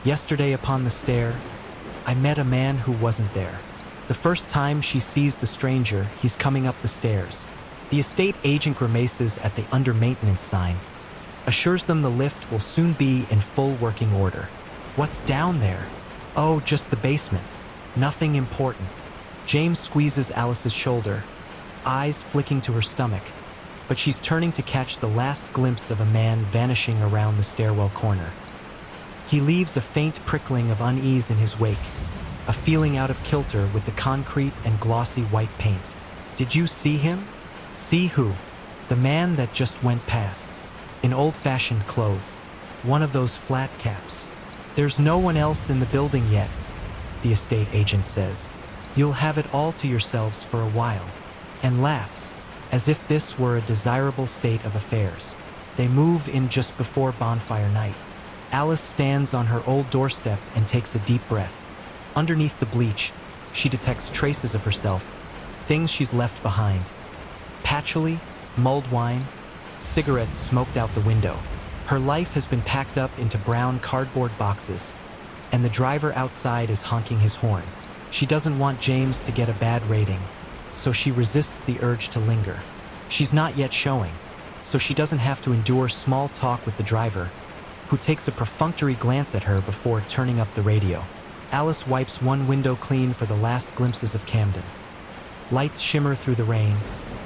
Yesterday upon the stair, I met a man who wasn't there. The first time she sees the stranger, he's coming up the stairs. The estate agent grimaces at the under-maintenance sign, assures them the lift will soon be in full working order. What's down there? Oh, just the basement. Nothing important. James squeezes Alice's shoulder, eyes flicking to her stomach, but she's turning to catch the last glimpse of a man vanishing around the stairwell corner. He leaves a faint prickling of unease in his wake, a feeling out of kilter with the concrete and glossy white paint. Did you see him? See who? The man that just went past. In old-fashioned clothes. One of those flat caps. There's no one else in the building yet, the estate agent says. You'll have it all to yourselves for a while. And laughs, as if this were a desirable state of affairs. They move in just before bonfire night. Alice stands on her old doorstep and takes a deep breath. Underneath the bleach, she detects traces of herself, things she's left behind. Patchouli, mulled wine, cigarettes smoked out the window. Her life has been packed up into brown cardboard boxes, and the driver outside is honking his horn. She doesn't want James to get a bad rating, so she resists the urge to linger. She's not yet showing, so she doesn't have to endure small talk with the driver, who takes a perfunctory glance at her before turning up the radio. Alice wipes one window clean for the last glimpses of Camden. Lights shimmer through the rain,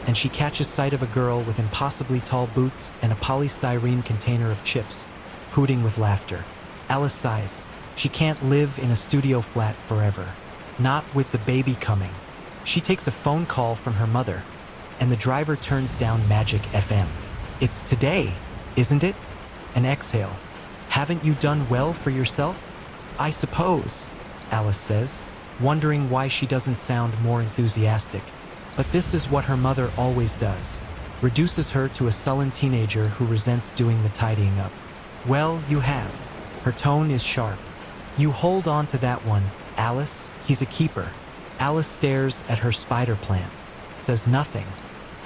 and she catches sight of a girl with impossibly tall boots and a polystyrene container of chips, hooting with laughter. Alice sighs. She can't live in a studio flat forever. Not with the baby coming. She takes a phone call from her mother, and the driver turns down Magic FM. It's today, isn't it? An exhale. Haven't you done well for yourself? I suppose, Alice says, wondering why she doesn't sound more enthusiastic. But this is what her mother always does. Reduces her to a sullen teenager who resents doing the tidying up. Well, you have. Her tone is sharp. You hold on to that one, Alice. He's a keeper. Alice stares at her spider plant, says nothing.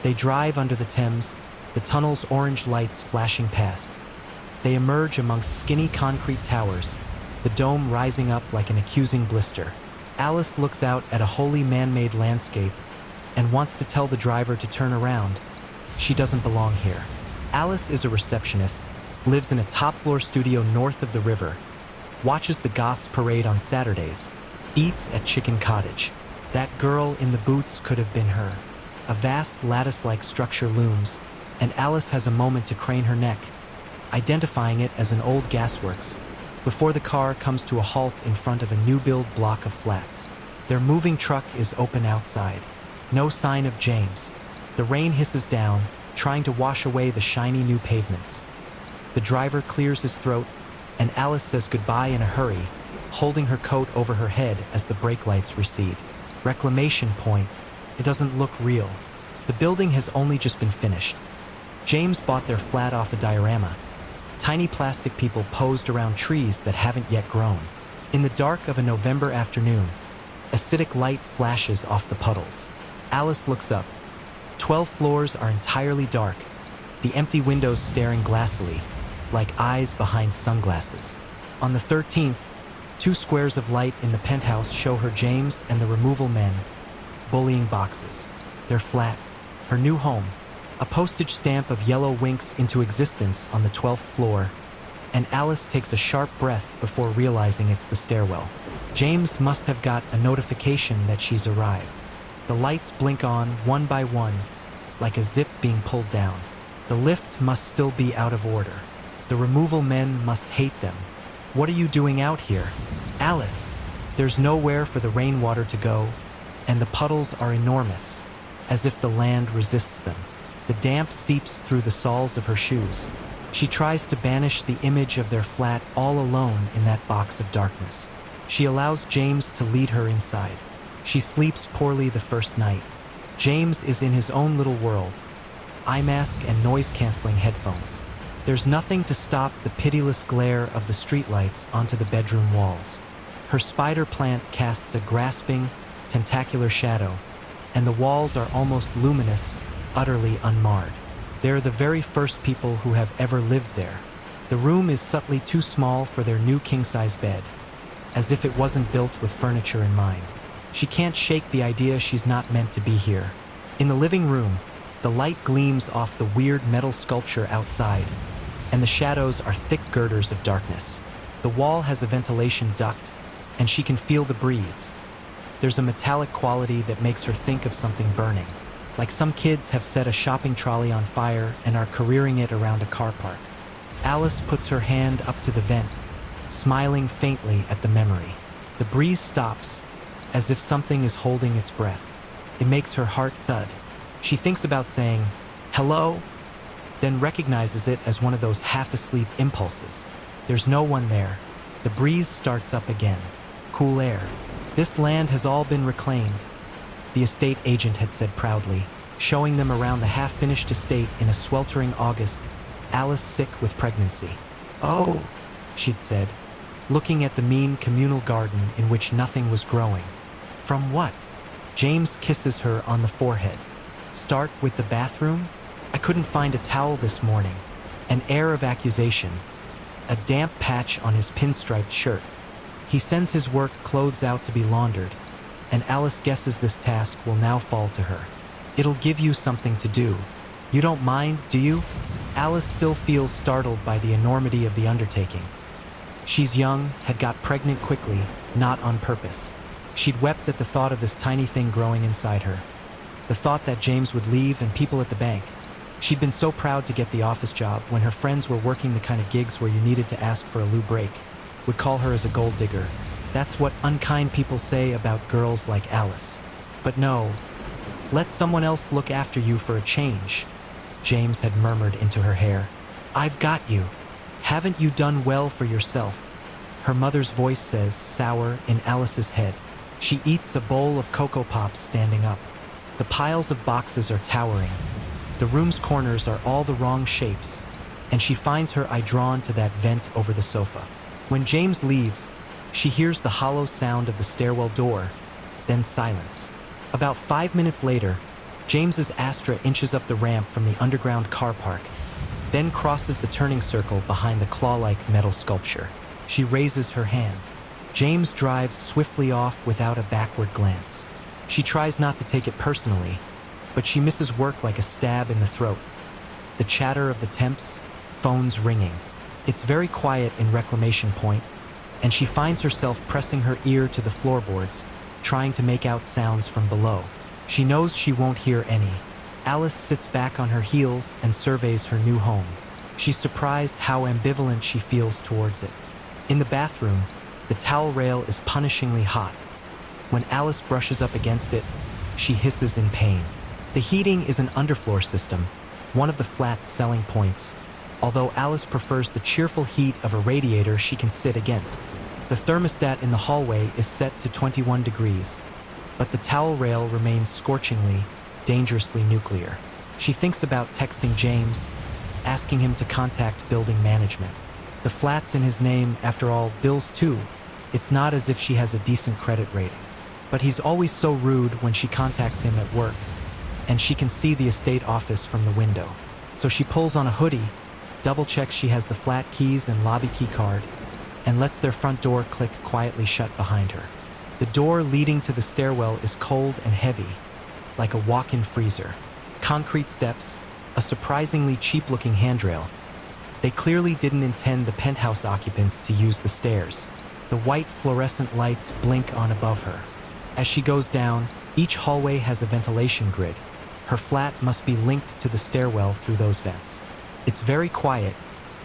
They drive under the Thames, the tunnel's orange lights flashing past. They emerge amongst skinny concrete towers, the dome rising up like an accusing blister. Alice looks out at a wholly man-made landscape and wants to tell the driver to turn around. She doesn't belong here. Alice is a receptionist, lives in a top-floor studio north of the river, watches the Goths parade on Saturdays, eats at Chicken Cottage. That girl in the boots could have been her. A vast lattice-like structure looms, and Alice has a moment to crane her neck, identifying it as an old gasworks, before the car comes to a halt in front of a new-build block of flats. Their moving truck is open outside. No sign of James. The rain hisses down, trying to wash away the shiny new pavements. The driver clears his throat, and Alice says goodbye in a hurry, holding her coat over her head as the brake lights recede. Reclamation point. It doesn't look real. The building has only just been finished. James bought their flat off a diorama. Tiny plastic people posed around trees that haven't yet grown. In the dark of a November afternoon, acidic light flashes off the puddles. Alice looks up. 12 floors are entirely dark, the empty windows staring glassily, like eyes behind sunglasses. On the 13th, 2 squares of light in the penthouse show her James and the removal men, bullying boxes. They're flat. Her new home. A postage stamp of yellow winks into existence on the 12th floor, and Alice takes a sharp breath before realizing it's the stairwell. James must have got a notification that she's arrived. The lights blink on, one by one, like a zip being pulled down. The lift must still be out of order. The removal men must hate them. What are you doing out here? Alice! There's nowhere for the rainwater to go, and the puddles are enormous, as if the land resists them. The damp seeps through the soles of her shoes. She tries to banish the image of their flat all alone in that box of darkness. She allows James to lead her inside. She sleeps poorly the first night. James is in his own little world. Eye mask and noise-canceling headphones. There's nothing to stop the pitiless glare of the streetlights onto the bedroom walls. Her spider plant casts a grasping, tentacular shadow, and the walls are almost luminous, utterly unmarred. They're the very first people who have ever lived there. The room is subtly too small for their new king-size bed, as if it wasn't built with furniture in mind. She can't shake the idea she's not meant to be here. In the living room, the light gleams off the weird metal sculpture outside, and the shadows are thick girders of darkness. The wall has a ventilation duct, and she can feel the breeze. There's a metallic quality that makes her think of something burning, like some kids have set a shopping trolley on fire and are careering it around a car park. Alice puts her hand up to the vent, smiling faintly at the memory. The breeze stops, as if something is holding its breath. It makes her heart thud. She thinks about saying, "Hello?" then recognizes it as one of those half-asleep impulses. There's no one there. The breeze starts up again. Cool air. This land has all been reclaimed, the estate agent had said proudly, showing them around the half-finished estate in a sweltering August, Alice sick with pregnancy. "Oh," she'd said, looking at the mean communal garden in which nothing was growing. "From what?" James kisses her on the forehead. "Start with the bathroom? I couldn't find a towel this morning." An air of accusation, a damp patch on his pinstriped shirt. He sends his work clothes out to be laundered, and Alice guesses this task will now fall to her. "It'll give you something to do. You don't mind, do you?" Alice still feels startled by the enormity of the undertaking. She's young, had got pregnant quickly, not on purpose. She'd wept at the thought of this tiny thing growing inside her. The thought that James would leave and people at the bank. She'd been so proud to get the office job when her friends were working the kind of gigs where you needed to ask for a loo break, would call her as a gold digger. That's what unkind people say about girls like Alice. But no, let someone else look after you for a change, James had murmured into her hair. "I've got you. Haven't you done well for yourself?" Her mother's voice says, sour, in Alice's head. She eats a bowl of Cocoa Pops standing up. The piles of boxes are towering. The room's corners are all the wrong shapes, and she finds her eye drawn to that vent over the sofa. When James leaves, she hears the hollow sound of the stairwell door, then silence. About 5 minutes later, James's Astra inches up the ramp from the underground car park, then crosses the turning circle behind the claw-like metal sculpture. She raises her hand. James drives swiftly off without a backward glance. She tries not to take it personally, but she misses work like a stab in the throat. The chatter of the temps, phones ringing. It's very quiet in Reclamation Point, and she finds herself pressing her ear to the floorboards, trying to make out sounds from below. She knows she won't hear any. Alice sits back on her heels and surveys her new home. She's surprised how ambivalent she feels towards it. In the bathroom, the towel rail is punishingly hot. When Alice brushes up against it, she hisses in pain. The heating is an underfloor system, one of the flat's selling points, although Alice prefers the cheerful heat of a radiator she can sit against. The thermostat in the hallway is set to 21 degrees, but the towel rail remains scorchingly, dangerously nuclear. She thinks about texting James, asking him to contact building management. The flat's in his name, after all, bills too. It's not as if she has a decent credit rating. But he's always so rude when she contacts him at work, and she can see the estate office from the window. So she pulls on a hoodie, double-checks she has the flat keys and lobby key card, and lets their front door click quietly shut behind her. The door leading to the stairwell is cold and heavy, like a walk-in freezer. Concrete steps, a surprisingly cheap-looking handrail. They clearly didn't intend the penthouse occupants to use the stairs. The white fluorescent lights blink on above her. As she goes down, each hallway has a ventilation grid. Her flat must be linked to the stairwell through those vents. It's very quiet,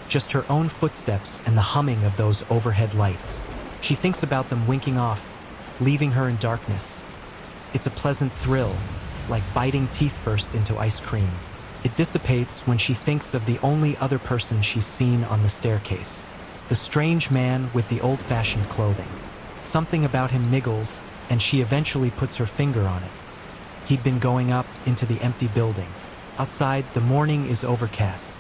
just her own footsteps and the humming of those overhead lights. She thinks about them winking off, leaving her in darkness. It's a pleasant thrill, like biting teeth first into ice cream. It dissipates when she thinks of the only other person she's seen on the staircase. The strange man with the old-fashioned clothing. Something about him niggles, and she eventually puts her finger on it. He'd been going up into the empty building. Outside, the morning is overcast.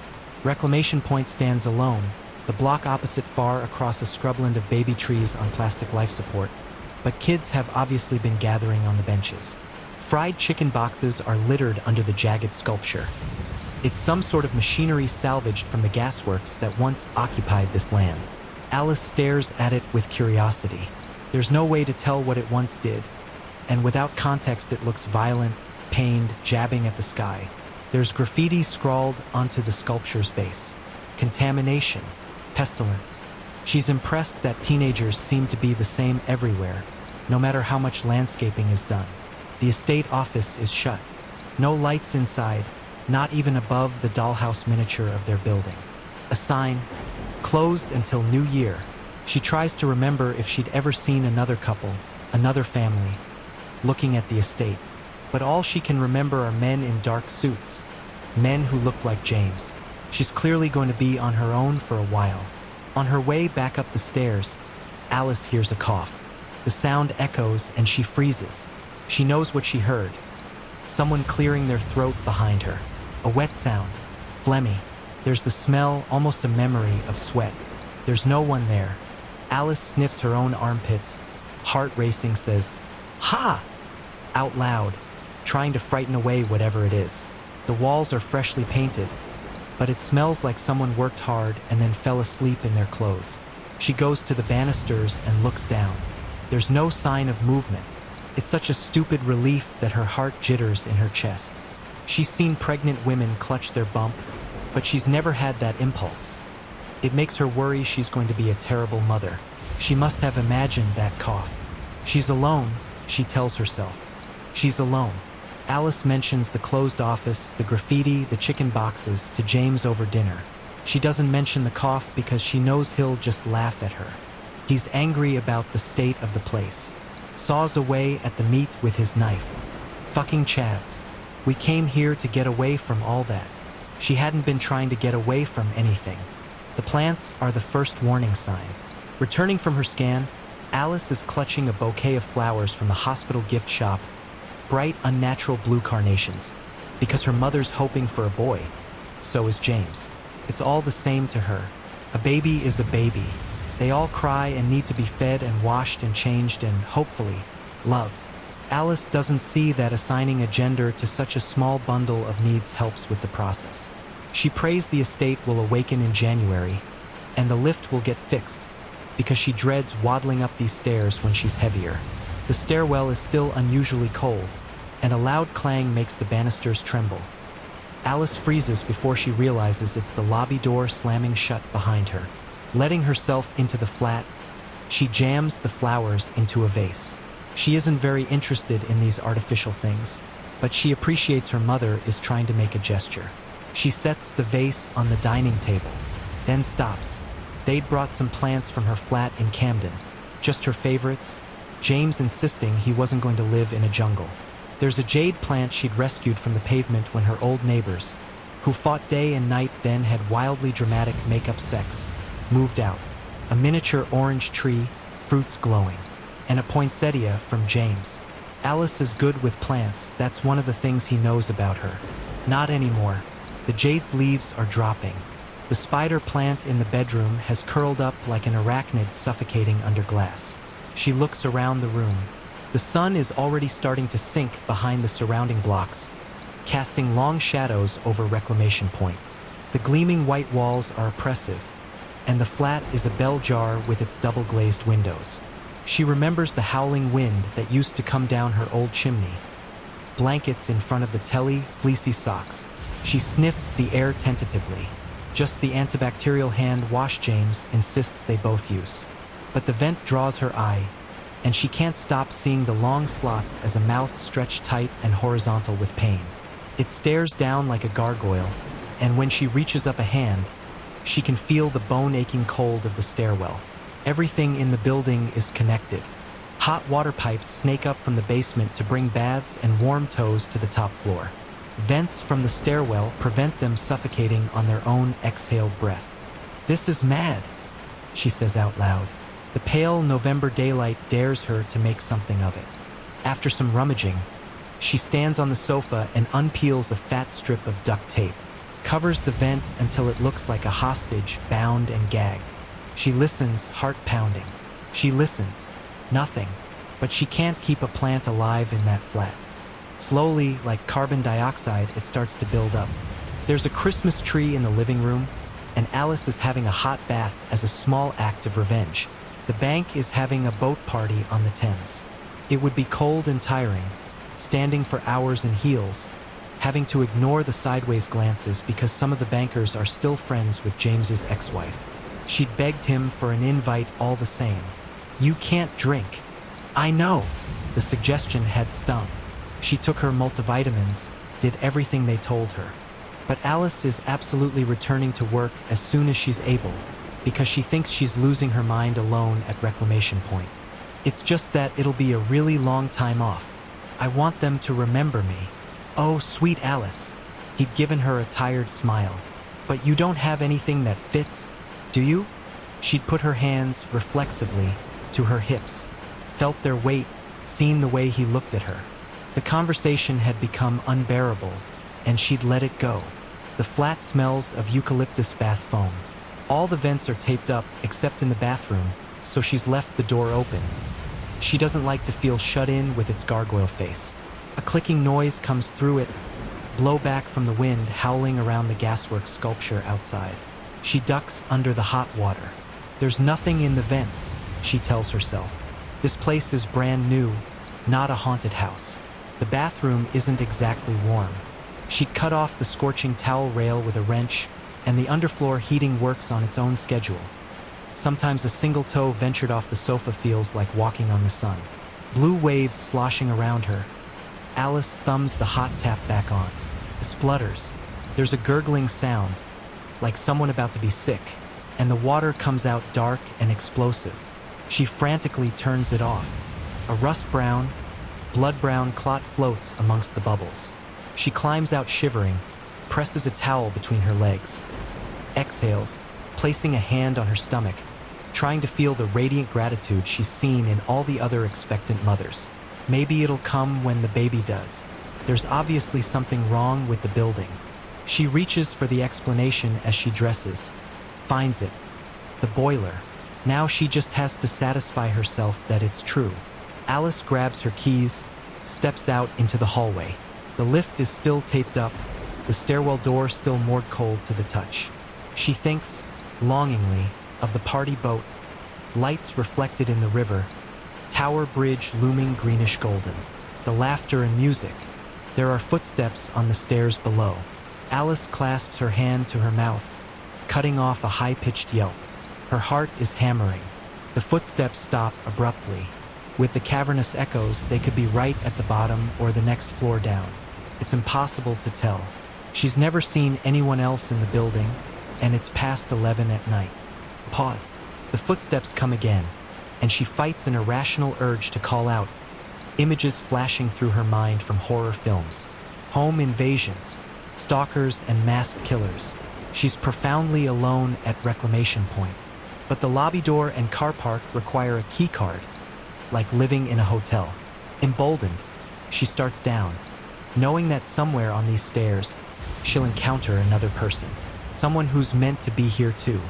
Reclamation Point stands alone, the block opposite far across a scrubland of baby trees on plastic life support. But kids have obviously been gathering on the benches. Fried chicken boxes are littered under the jagged sculpture. It's some sort of machinery salvaged from the gasworks that once occupied this land. Alice stares at it with curiosity. There's no way to tell what it once did, and without context it looks violent, pained, jabbing at the sky. There's graffiti scrawled onto the sculpture's base. Contamination, pestilence. She's impressed that teenagers seem to be the same everywhere, no matter how much landscaping is done. The estate office is shut. No lights inside, not even above the dollhouse miniature of their building. A sign, closed until New Year. She tries to remember if she'd ever seen another couple, another family, looking at the estate. But all she can remember are men in dark suits, men who look like James. She's clearly going to be on her own for a while. On her way back up the stairs, Alice hears a cough. The sound echoes and she freezes. She knows what she heard. Someone clearing their throat behind her. A wet sound, phlegmy. There's the smell, almost a memory, of sweat. There's no one there. Alice sniffs her own armpits. Heart racing, says, "Ha!" out loud, trying to frighten away whatever it is. The walls are freshly painted, but it smells like someone worked hard and then fell asleep in their clothes. She goes to the banisters and looks down. There's no sign of movement. It's such a stupid relief that her heart jitters in her chest. She's seen pregnant women clutch their bump, but she's never had that impulse. It makes her worry she's going to be a terrible mother. She must have imagined that cough. She's alone, she tells herself. She's alone. Alice mentions the closed office, the graffiti, the chicken boxes to James over dinner. She doesn't mention the cough because she knows he'll just laugh at her. He's angry about the state of the place. Saws away at the meat with his knife. Fucking chavs. We came here to get away from all that. She hadn't been trying to get away from anything. The plants are the first warning sign. Returning from her scan, Alice is clutching a bouquet of flowers from the hospital gift shop, bright, unnatural blue carnations, because her mother's hoping for a boy. So is James. It's all the same to her. A baby is a baby. They all cry and need to be fed and washed and changed and, hopefully, loved. Alice doesn't see that assigning a gender to such a small bundle of needs helps with the process. She prays the estate will awaken in January, and the lift will get fixed, because she dreads waddling up these stairs when she's heavier. The stairwell is still unusually cold, and a loud clang makes the banisters tremble. Alice freezes before she realizes it's the lobby door slamming shut behind her. Letting herself into the flat, she jams the flowers into a vase. She isn't very interested in these artificial things, but she appreciates her mother is trying to make a gesture. She sets the vase on the dining table, then stops. They'd brought some plants from her flat in Camden, just her favorites, James insisting he wasn't going to live in a jungle. There's a jade plant she'd rescued from the pavement when her old neighbors, who fought day and night then had wildly dramatic make-up sex, moved out. A miniature orange tree, fruits glowing. And a poinsettia from James. Alice is good with plants, that's one of the things he knows about her. Not anymore. The jade's leaves are dropping. The spider plant in the bedroom has curled up like an arachnid suffocating under glass. She looks around the room. The sun is already starting to sink behind the surrounding blocks, casting long shadows over Reclamation Point. The gleaming white walls are oppressive, and the flat is a bell jar with its double-glazed windows. She remembers the howling wind that used to come down her old chimney. Blankets in front of the telly, fleecy socks. She sniffs the air tentatively. Just the antibacterial hand wash James insists they both use. But the vent draws her eye, and she can't stop seeing the long slots as a mouth stretched tight and horizontal with pain. It stares down like a gargoyle, and when she reaches up a hand, she can feel the bone-aching cold of the stairwell. Everything in the building is connected. Hot water pipes snake up from the basement to bring baths and warm toes to the top floor. Vents from the stairwell prevent them suffocating on their own exhaled breath. "This is mad," she says out loud. The pale November daylight dares her to make something of it. After some rummaging, she stands on the sofa and unpeels a fat strip of duct tape, covers the vent until it looks like a hostage bound and gagged. She listens, heart pounding. She listens. Nothing. But she can't keep a plant alive in that flat. Slowly, like carbon dioxide, it starts to build up. There's a Christmas tree in the living room, and Alice is having a hot bath as a small act of revenge. The bank is having a boat party on the Thames. It would be cold and tiring, standing for hours in heels, having to ignore the sideways glances because some of the bankers are still friends with James's ex-wife. She'd begged him for an invite all the same. "You can't drink." "I know." The suggestion had stung. She took her multivitamins, did everything they told her. But Alice is absolutely returning to work as soon as she's able, because she thinks she's losing her mind alone at Reclamation Point. It's just that it'll be a really long time off. I want them to remember me. "Oh, sweet Alice." He'd given her a tired smile. "But you don't have anything that fits, do you?" She'd put her hands, reflexively, to her hips, felt their weight, seen the way he looked at her. The conversation had become unbearable, and she'd let it go. The flat smells of eucalyptus bath foam. All the vents are taped up except in the bathroom, so she's left the door open. She doesn't like to feel shut in with its gargoyle face. A clicking noise comes through it, blowback from the wind howling around the gasworks sculpture outside. She ducks under the hot water. There's nothing in the vents, she tells herself. This place is brand new, not a haunted house. The bathroom isn't exactly warm. She'd cut off the scorching towel rail with a wrench, and the underfloor heating works on its own schedule. Sometimes a single toe ventured off the sofa feels like walking on the sun. Blue waves sloshing around her. Alice thumbs the hot tap back on. It splutters. There's a gurgling sound, like someone about to be sick, and the water comes out dark and explosive. She frantically turns it off. A rust-brown, blood-brown clot floats amongst the bubbles. She climbs out shivering, presses a towel between her legs. Exhales, placing a hand on her stomach, trying to feel the radiant gratitude she's seen in all the other expectant mothers. Maybe it'll come when the baby does. There's obviously something wrong with the building. She reaches for the explanation as she dresses, finds it. The boiler. Now she just has to satisfy herself that it's true. Alice grabs her keys, steps out into the hallway. The lift is still taped up, the stairwell door still moored cold to the touch. She thinks, longingly, of the party boat, lights reflected in the river, tower bridge looming greenish golden. The laughter and music. There are footsteps on the stairs below. Alice clasps her hand to her mouth, cutting off a high-pitched yelp. Her heart is hammering. The footsteps stop abruptly. With the cavernous echoes, they could be right at the bottom or the next floor down. It's impossible to tell. She's never seen anyone else in the building, and it's past 11 at night. Pause. The footsteps come again, and she fights an irrational urge to call out. Images flashing through her mind from horror films. Home invasions, stalkers and masked killers. She's profoundly alone at Reclamation Point. But the lobby door and car park require a key card, like living in a hotel. Emboldened, she starts down, knowing that somewhere on these stairs, she'll encounter another person. Someone who's meant to be here too.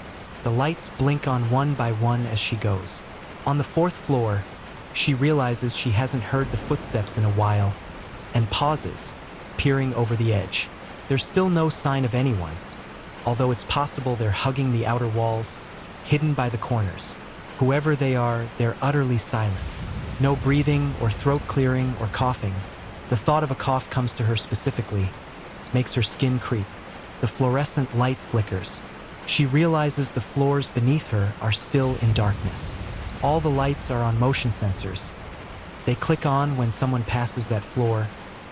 The lights blink on one by one as she goes. On the 4th floor, she realizes she hasn't heard the footsteps in a while, and pauses, peering over the edge. There's still no sign of anyone, although it's possible they're hugging the outer walls, hidden by the corners. Whoever they are, they're utterly silent. No breathing or throat clearing or coughing. The thought of a cough comes to her specifically, makes her skin creep. The fluorescent light flickers. She realizes the floors beneath her are still in darkness. All the lights are on motion sensors. They click on when someone passes that floor,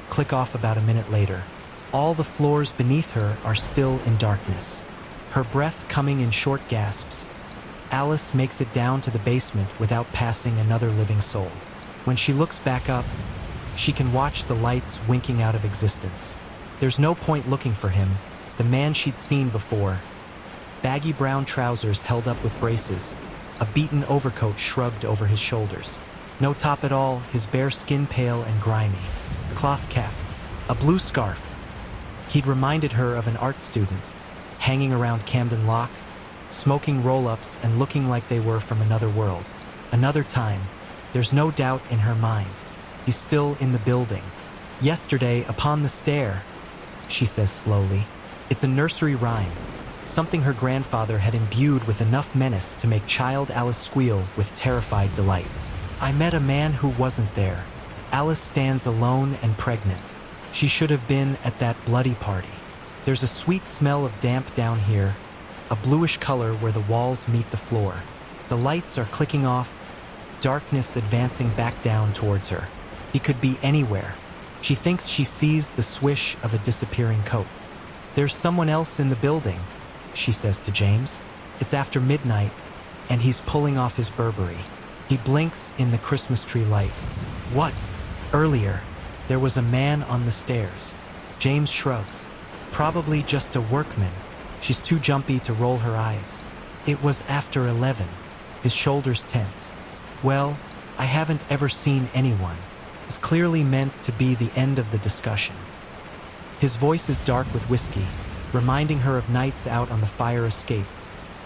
click off about a minute later. All the floors beneath her are still in darkness. Her breath coming in short gasps. Alice makes it down to the basement without passing another living soul. When she looks back up, she can watch the lights winking out of existence. There's no point looking for him, the man she'd seen before. Baggy brown trousers held up with braces, a beaten overcoat shrugged over his shoulders. No top at all, his bare skin pale and grimy. Cloth cap, a blue scarf. He'd reminded her of an art student, hanging around Camden Lock, smoking roll-ups and looking like they were from another world. Another time. There's no doubt in her mind. He's still in the building. Yesterday, upon the stair, she says slowly. It's a nursery rhyme, something her grandfather had imbued with enough menace to make child Alice squeal with terrified delight. I met a man who wasn't there. Alice stands alone and pregnant. She should have been at that bloody party. There's a sweet smell of damp down here, a bluish color where the walls meet the floor. The lights are clicking off, darkness advancing back down towards her. He could be anywhere. She thinks she sees the swish of a disappearing coat. There's someone else in the building, she says to James. It's after midnight, and he's pulling off his Burberry. He blinks in the Christmas tree light. What? Earlier, there was a man on the stairs. James shrugs. Probably just a workman. She's too jumpy to roll her eyes. It was after 11. His shoulders tense. Well, I haven't ever seen anyone. It's clearly meant to be the end of the discussion. His voice is dark with whiskey, reminding her of nights out on the fire escape,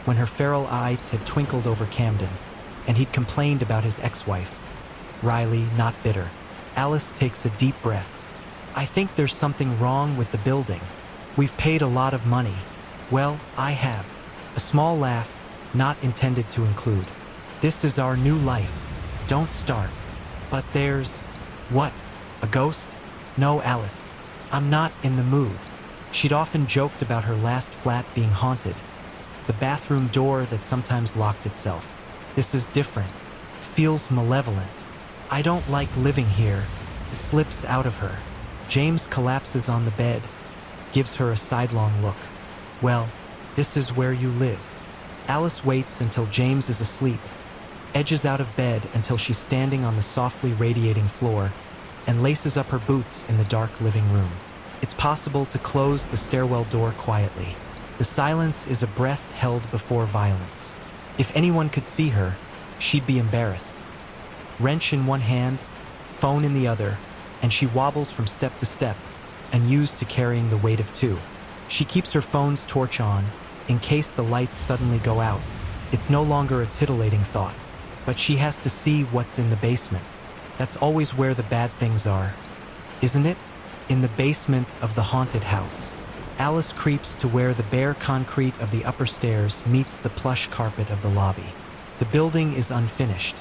when her feral eyes had twinkled over Camden, and he'd complained about his ex-wife. Wryly, not bitter. Alice takes a deep breath. I think there's something wrong with the building. We've paid a lot of money. Well, I have. A small laugh, not intended to include. This is our new life. Don't start. But there's... What? A ghost? No, Alice. I'm not in the mood. She'd often joked about her last flat being haunted. The bathroom door that sometimes locked itself. This is different. Feels malevolent. I don't like living here. It slips out of her. James collapses on the bed, gives her a sidelong look. Well, this is where you live. Alice waits until James is asleep, edges out of bed until she's standing on the softly radiating floor, and laces up her boots in the dark living room. It's possible to close the stairwell door quietly. The silence is a breath held before violence. If anyone could see her, she'd be embarrassed. Wrench in one hand, phone in the other, and she wobbles from step to step, unused to carrying the weight of two. She keeps her phone's torch on, in case the lights suddenly go out. It's no longer a titillating thought, but she has to see what's in the basement. That's always where the bad things are, isn't it? In the basement of the haunted house. Alice creeps to where the bare concrete of the upper stairs meets the plush carpet of the lobby. The building is unfinished.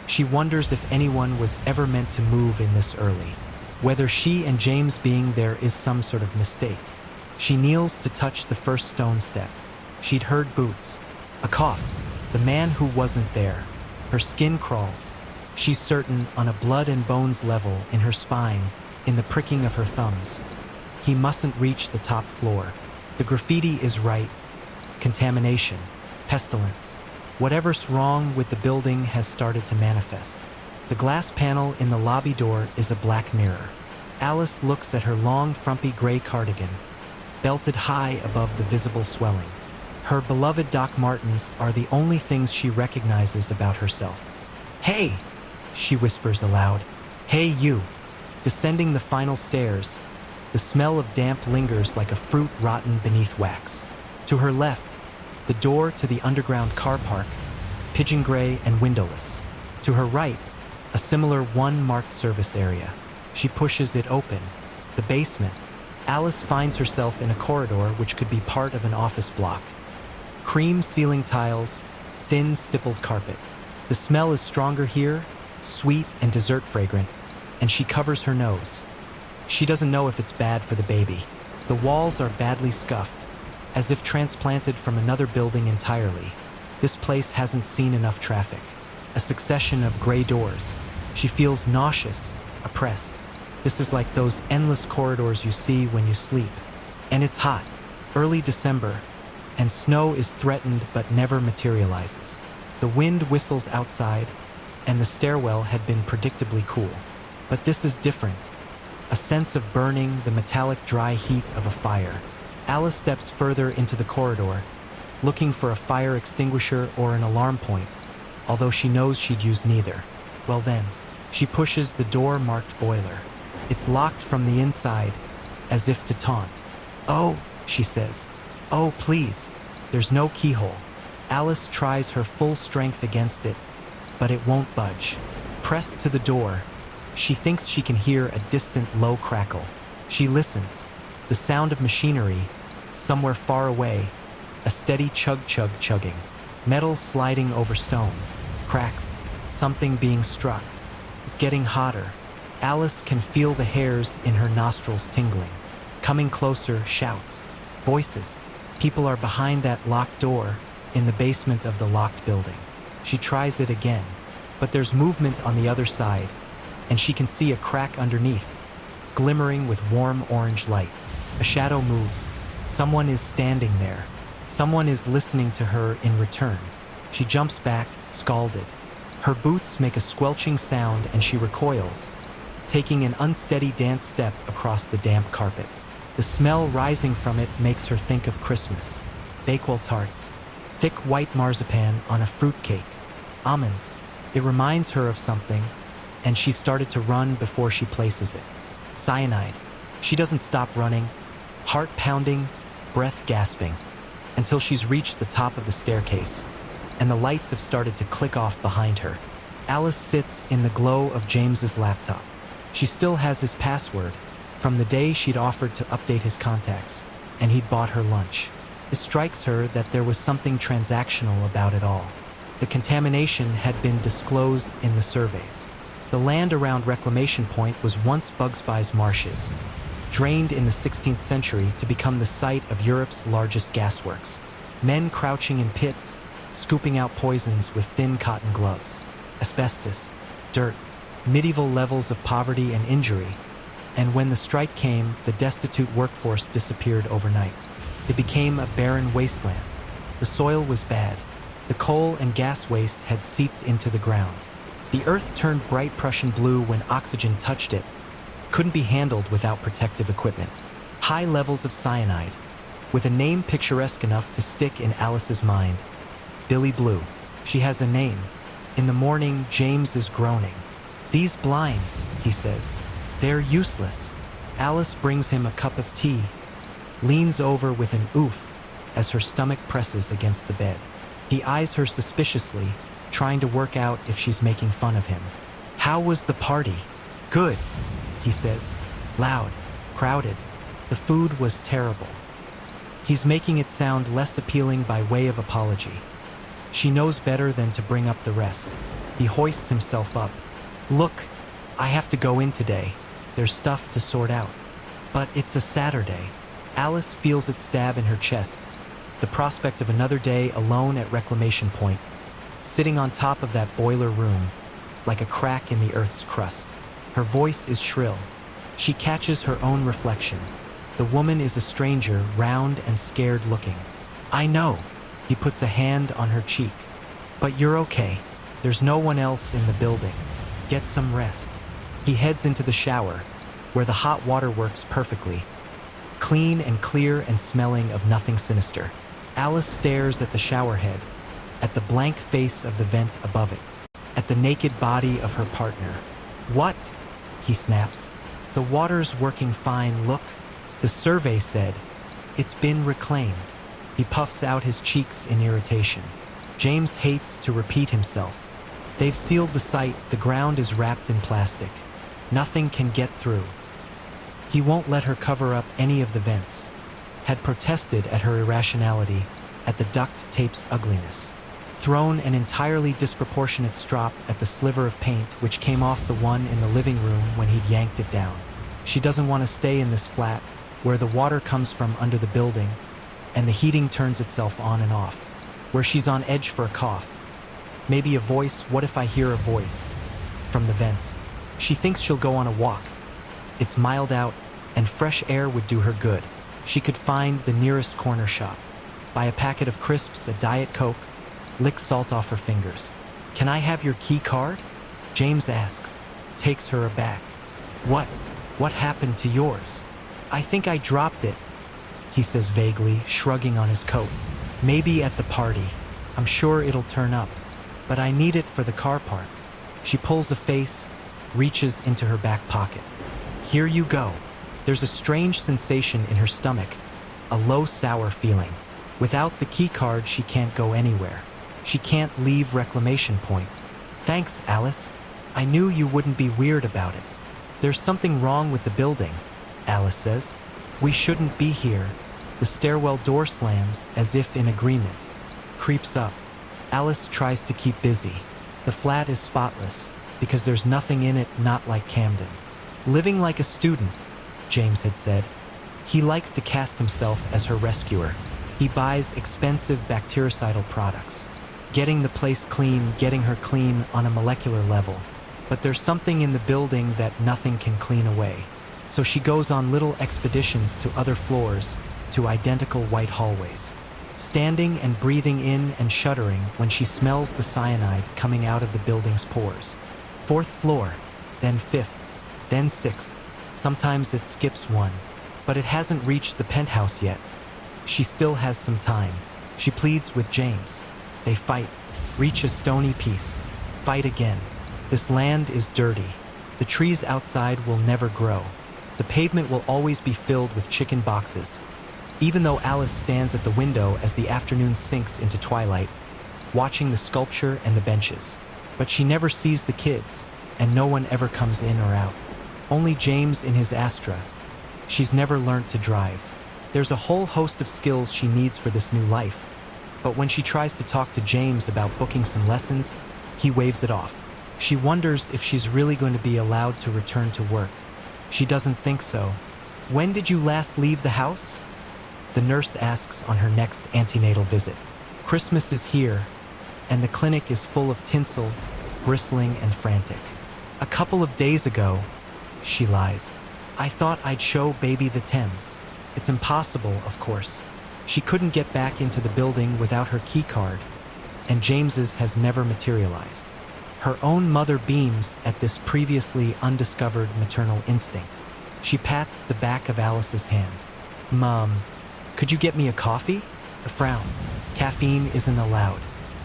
She wonders if anyone was ever meant to move in this early, whether she and James being there is some sort of mistake. She kneels to touch the first stone step. She'd heard boots. A cough. The man who wasn't there. Her skin crawls. She's certain on a blood and bones level in her spine, in the pricking of her thumbs. He mustn't reach the top floor. The graffiti is right. Contamination. Pestilence. Whatever's wrong with the building has started to manifest. The glass panel in the lobby door is a black mirror. Alice looks at her long, frumpy gray cardigan, belted high above the visible swelling. Her beloved Doc Martens are the only things she recognizes about herself. Hey, she whispers aloud. Hey, you. Descending the final stairs, the smell of damp lingers like a fruit rotten beneath wax. To her left, the door to the underground car park, pigeon gray and windowless. To her right, a similar one-marked service area. She pushes it open. The basement. Alice finds herself in a corridor which could be part of an office block. Cream ceiling tiles, thin stippled carpet. The smell is stronger here, sweet and dessert fragrant, and she covers her nose. She doesn't know if it's bad for the baby. The walls are badly scuffed, as if transplanted from another building entirely. This place hasn't seen enough traffic. A succession of gray doors. She feels nauseous, oppressed. This is like those endless corridors you see when you sleep. And it's hot, early December, and snow is threatened but never materializes. The wind whistles outside, and the stairwell had been predictably cool. But this is different. A sense of burning, the metallic dry heat of a fire. Alice steps further into the corridor, looking for a fire extinguisher or an alarm point, although she knows she'd use neither. Well then, she pushes the door marked boiler. It's locked from the inside, as if to taunt. Oh, she says. Oh, please. There's no keyhole. Alice tries her full strength against it, but it won't budge. Pressed to the door, she thinks she can hear a distant low crackle. She listens. The sound of machinery, Somewhere far away, a steady chug-chug-chugging. Metal sliding over stone. Cracks. Something being struck. It's getting hotter. Alice can feel the hairs in her nostrils tingling. Coming closer, shouts. Voices. People are behind that locked door in the basement of the locked building. She tries it again, but there's movement on the other side, and she can see a crack underneath, glimmering with warm orange light. A shadow moves. Someone is standing there. Someone is listening to her in return. She jumps back, scalded. Her boots make a squelching sound and she recoils, taking an unsteady dance step across the damp carpet. The smell rising from it makes her think of Christmas. Bakewell tarts. Thick white marzipan on a fruitcake. Almonds. It reminds her of something, and she started to run before she places it. Cyanide. She doesn't stop running, heart pounding, breath gasping, until she's reached the top of the staircase, and the lights have started to click off behind her. Alice sits in the glow of James's laptop. She still has his password from the day she'd offered to update his contacts, and he'd bought her lunch. It strikes her that there was something transactional about it all. The contamination had been disclosed in the surveys. The land around Reclamation Point was once Bugspy's marshes, drained in the 16th century to become the site of Europe's largest gasworks. Men crouching in pits, scooping out poisons with thin cotton gloves. Asbestos, dirt, medieval levels of poverty and injury. And when the strike came, the destitute workforce disappeared overnight. It became a barren wasteland. The soil was bad. The coal and gas waste had seeped into the ground. The earth turned bright Prussian blue when oxygen touched it. Couldn't be handled without protective equipment. High levels of cyanide, with a name picturesque enough to stick in Alice's mind. Billy Blue. She has a name. In the morning, James is groaning. "These blinds," he says, "they're useless." Alice brings him a cup of tea, leans over with an oof as her stomach presses against the bed. He eyes her suspiciously, trying to work out if she's making fun of him. "How was the party?" "Good," he says, loud, crowded. The food was terrible. He's making it sound less appealing by way of apology. She knows better than to bring up the rest. He hoists himself up. "Look, I have to go in today. There's stuff to sort out." "But it's a Saturday." Alice feels it stab in her chest. The prospect of another day alone at Reclamation Point, sitting on top of that boiler room, like a crack in the earth's crust. Her voice is shrill. She catches her own reflection. The woman is a stranger, round and scared looking. "I know." He puts a hand on her cheek. "But you're okay. There's no one else in the building. Get some rest." He heads into the shower, where the hot water works perfectly, clean and clear and smelling of nothing sinister. Alice stares at the shower head, at the blank face of the vent above it, at the naked body of her partner. "What?" he snaps. "The water's working fine, look." The survey said, "It's been reclaimed." He puffs out his cheeks in irritation. James hates to repeat himself. They've sealed the site, the ground is wrapped in plastic. Nothing can get through. He won't let her cover up any of the vents. Had protested at her irrationality, at the duct tape's ugliness. Thrown an entirely disproportionate strop at the sliver of paint which came off the one in the living room when he'd yanked it down. She doesn't want to stay in this flat, where the water comes from under the building, and the heating turns itself on and off, where she's on edge for a cough. Maybe a voice, what if I hear a voice? From the vents. She thinks she'll go on a walk. It's mild out, and fresh air would do her good. She could find the nearest corner shop, buy a packet of crisps, a Diet Coke, lick salt off her fingers. "Can I have your key card?" James asks, takes her aback. What happened to yours?" "I think I dropped it," he says vaguely, shrugging on his coat. "Maybe at the party. I'm sure it'll turn up. But I need it for the car park." She pulls a face, reaches into her back pocket. "Here you go." There's a strange sensation in her stomach, a low sour feeling. Without the key card, she can't go anywhere. She can't leave Reclamation Point. "Thanks, Alice. I knew you wouldn't be weird about it." "There's something wrong with the building," Alice says. "We shouldn't be here. The stairwell door slams as if in agreement. Creeps up. Alice tries to keep busy. The flat is spotless because there's nothing in it not like Camden. Living like a student, James had said. He likes to cast himself as her rescuer. He buys expensive bactericidal products, getting the place clean, getting her clean on a molecular level. But there's something in the building that nothing can clean away. So she goes on little expeditions to other floors, to identical white hallways, standing and breathing in and shuddering when she smells the cyanide coming out of the building's pores. 4th floor, then 5th, then 6th. Sometimes it skips one, but it hasn't reached the penthouse yet. She still has some time. She pleads with James. They fight, reach a stony peace, fight again. This land is dirty. The trees outside will never grow. The pavement will always be filled with chicken boxes. Even though Alice stands at the window as the afternoon sinks into twilight, watching the sculpture and the benches. But she never sees the kids, and no one ever comes in or out. Only James in his Astra. She's never learned to drive. There's a whole host of skills she needs for this new life. But when she tries to talk to James about booking some lessons, he waves it off. She wonders if she's really going to be allowed to return to work. She doesn't think so. When did you last leave the house? The nurse asks on her next antenatal visit. Christmas is here, and the clinic is full of tinsel, bristling and frantic. A couple of days ago, she lies. I thought I'd show baby the Thames. It's impossible, of course. She couldn't get back into the building without her key card, and James's has never materialized. Her own mother beams at this previously undiscovered maternal instinct. She pats the back of Alice's hand. Mom, could you get me a coffee? A frown. Caffeine isn't allowed.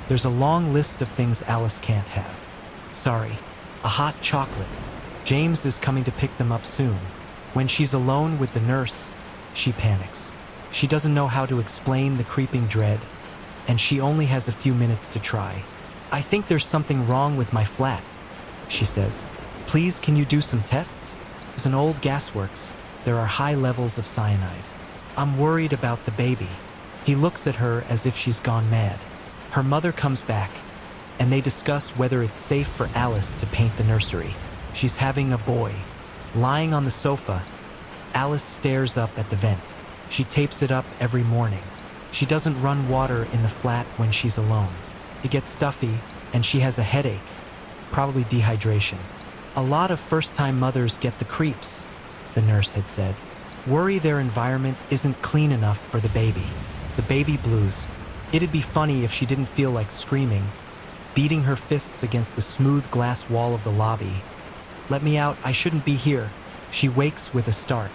There's a long list of things Alice can't have. Sorry. A hot chocolate. James is coming to pick them up soon. When she's alone with the nurse, she panics. She doesn't know how to explain the creeping dread, and she only has a few minutes to try. I think there's something wrong with my flat, she says. Please, can you do some tests? It's an old gasworks. There are high levels of cyanide. I'm worried about the baby. He looks at her as if she's gone mad. Her mother comes back, and they discuss whether it's safe for Alice to paint the nursery. She's having a boy. Lying on the sofa, Alice stares up at the vent. She tapes it up every morning. She doesn't run water in the flat when she's alone. It gets stuffy, and she has a headache, probably dehydration. A lot of first-time mothers get the creeps, the nurse had said. Worry their environment isn't clean enough for the baby. The baby blues. It'd be funny if she didn't feel like screaming, beating her fists against the smooth glass wall of the lobby. Let me out, I shouldn't be here. She wakes with a start.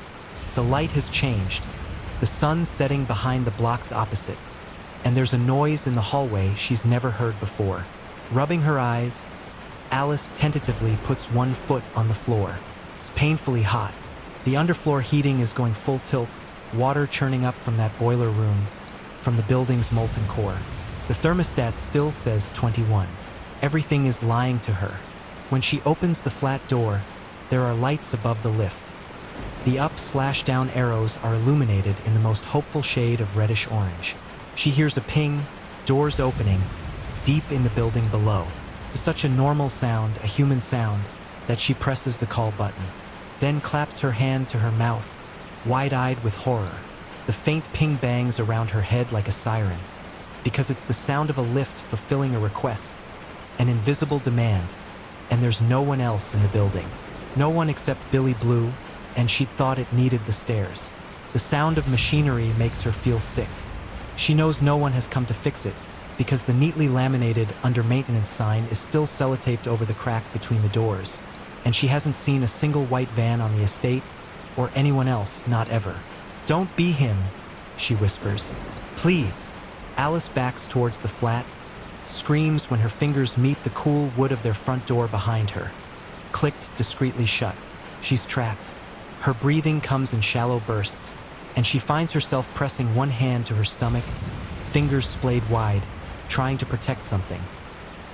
The light has changed. The sun setting behind the blocks opposite. And there's a noise in the hallway she's never heard before. Rubbing her eyes, Alice tentatively puts one foot on the floor. It's painfully hot. The underfloor heating is going full tilt, water churning up from that boiler room, from the building's molten core. The thermostat still says 21. Everything is lying to her. When she opens the flat door, there are lights above the lift. The up/down arrows are illuminated in the most hopeful shade of reddish orange. She hears a ping, doors opening, deep in the building below. It's such a normal sound, a human sound, that she presses the call button, then claps her hand to her mouth, wide-eyed with horror. The faint ping bangs around her head like a siren, because it's the sound of a lift fulfilling a request, an invisible demand, and there's no one else in the building. No one except Billy Blue, and she'd thought it needed the stairs. The sound of machinery makes her feel sick. She knows no one has come to fix it, because the neatly laminated under maintenance sign is still sellotaped over the crack between the doors, and she hasn't seen a single white van on the estate, or anyone else, not ever. Don't be him, she whispers. Please. Alice backs towards the flat, screams when her fingers meet the cool wood of their front door behind her. Clicked discreetly shut. She's trapped. Her breathing comes in shallow bursts, and she finds herself pressing one hand to her stomach, fingers splayed wide, trying to protect something.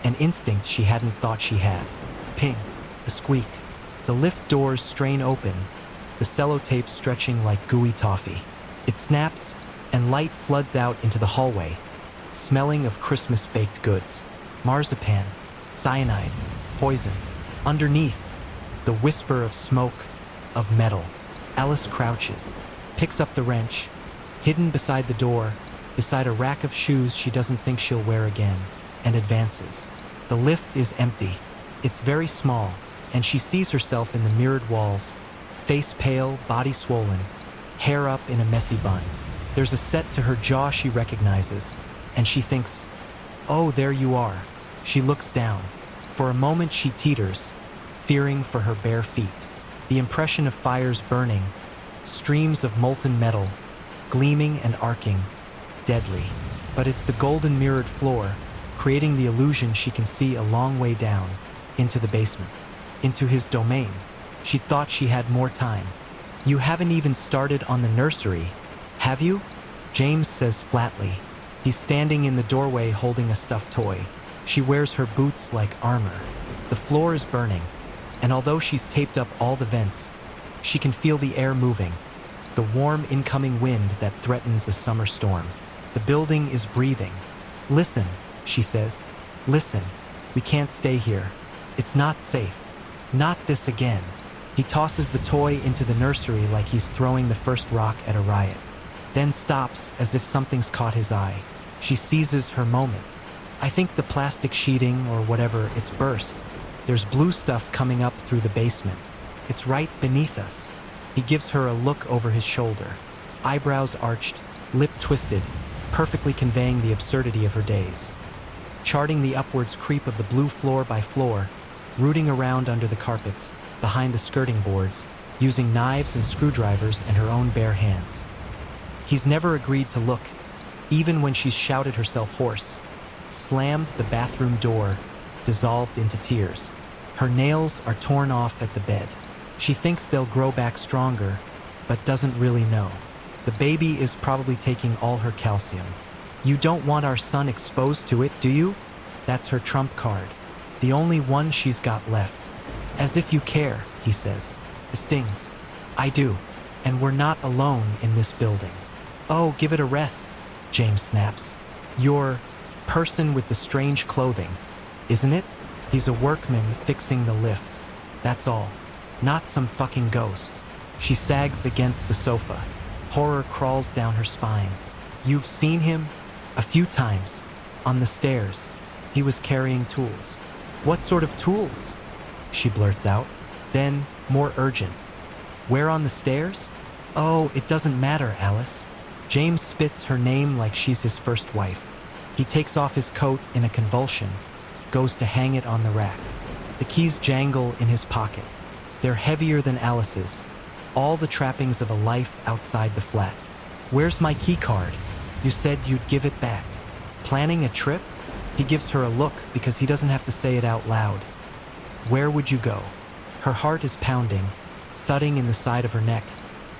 An instinct she hadn't thought she had. Ping. A squeak. The lift doors strain open, the sellotape stretching like gooey toffee. It snaps, and light floods out into the hallway, smelling of Christmas baked goods, marzipan, cyanide, poison. Underneath, the whisper of smoke, of metal. Alice crouches, picks up the wrench, hidden beside the door, beside a rack of shoes she doesn't think she'll wear again, and advances. The lift is empty. It's very small, and she sees herself in the mirrored walls, face pale, body swollen, hair up in a messy bun. There's a set to her jaw she recognizes, and she thinks, "Oh, there you are." She looks down. For a moment she teeters, fearing for her bare feet. The impression of fires burning, streams of molten metal, gleaming and arcing, deadly. But it's the golden mirrored floor, creating the illusion she can see a long way down, into the basement, into his domain. She thought she had more time. "You haven't even started on the nursery, have you?" James says flatly. He's standing in the doorway holding a stuffed toy. She wears her boots like armor. The floor is burning, and although she's taped up all the vents, she can feel the air moving, the warm incoming wind that threatens a summer storm. The building is breathing. "Listen," she says. "Listen, we can't stay here. It's not safe. Not this again." He tosses the toy into the nursery like he's throwing the first rock at a riot, then stops as if something's caught his eye. She seizes her moment. "I think the plastic sheeting, or whatever, it's burst. There's blue stuff coming up through the basement. It's right beneath us." He gives her a look over his shoulder, eyebrows arched, lip twisted, perfectly conveying the absurdity of her days. Charting the upwards creep of the blue floor by floor, rooting around under the carpets, behind the skirting boards, using knives and screwdrivers and her own bare hands. He's never agreed to look, even when she's shouted herself hoarse, slammed the bathroom door, dissolved into tears. Her nails are torn off at the bed. She thinks they'll grow back stronger, but doesn't really know. The baby is probably taking all her calcium. "You don't want our son exposed to it, do you?" That's her trump card, the only one she's got left. "As if you care," he says. It stings. "I do, and we're not alone in this building." "Oh, give it a rest," James snaps. "Your person with the strange clothing, isn't it?" He's a workman fixing the lift. That's all. Not some fucking ghost. She sags against the sofa. Horror crawls down her spine. "You've seen him?" "A few times. On the stairs. He was carrying tools." "What sort of tools?" she blurts out. Then, more urgent. "Where on the stairs?" "Oh, it doesn't matter, Alice." James spits her name like she's his first wife. He takes off his coat in a convulsion, goes to hang it on the rack. The keys jangle in his pocket. They're heavier than Alice's, all the trappings of a life outside the flat. "Where's my key card? You said you'd give it back." "Planning a trip?" He gives her a look because he doesn't have to say it out loud. "Where would you go?" Her heart is pounding, thudding in the side of her neck,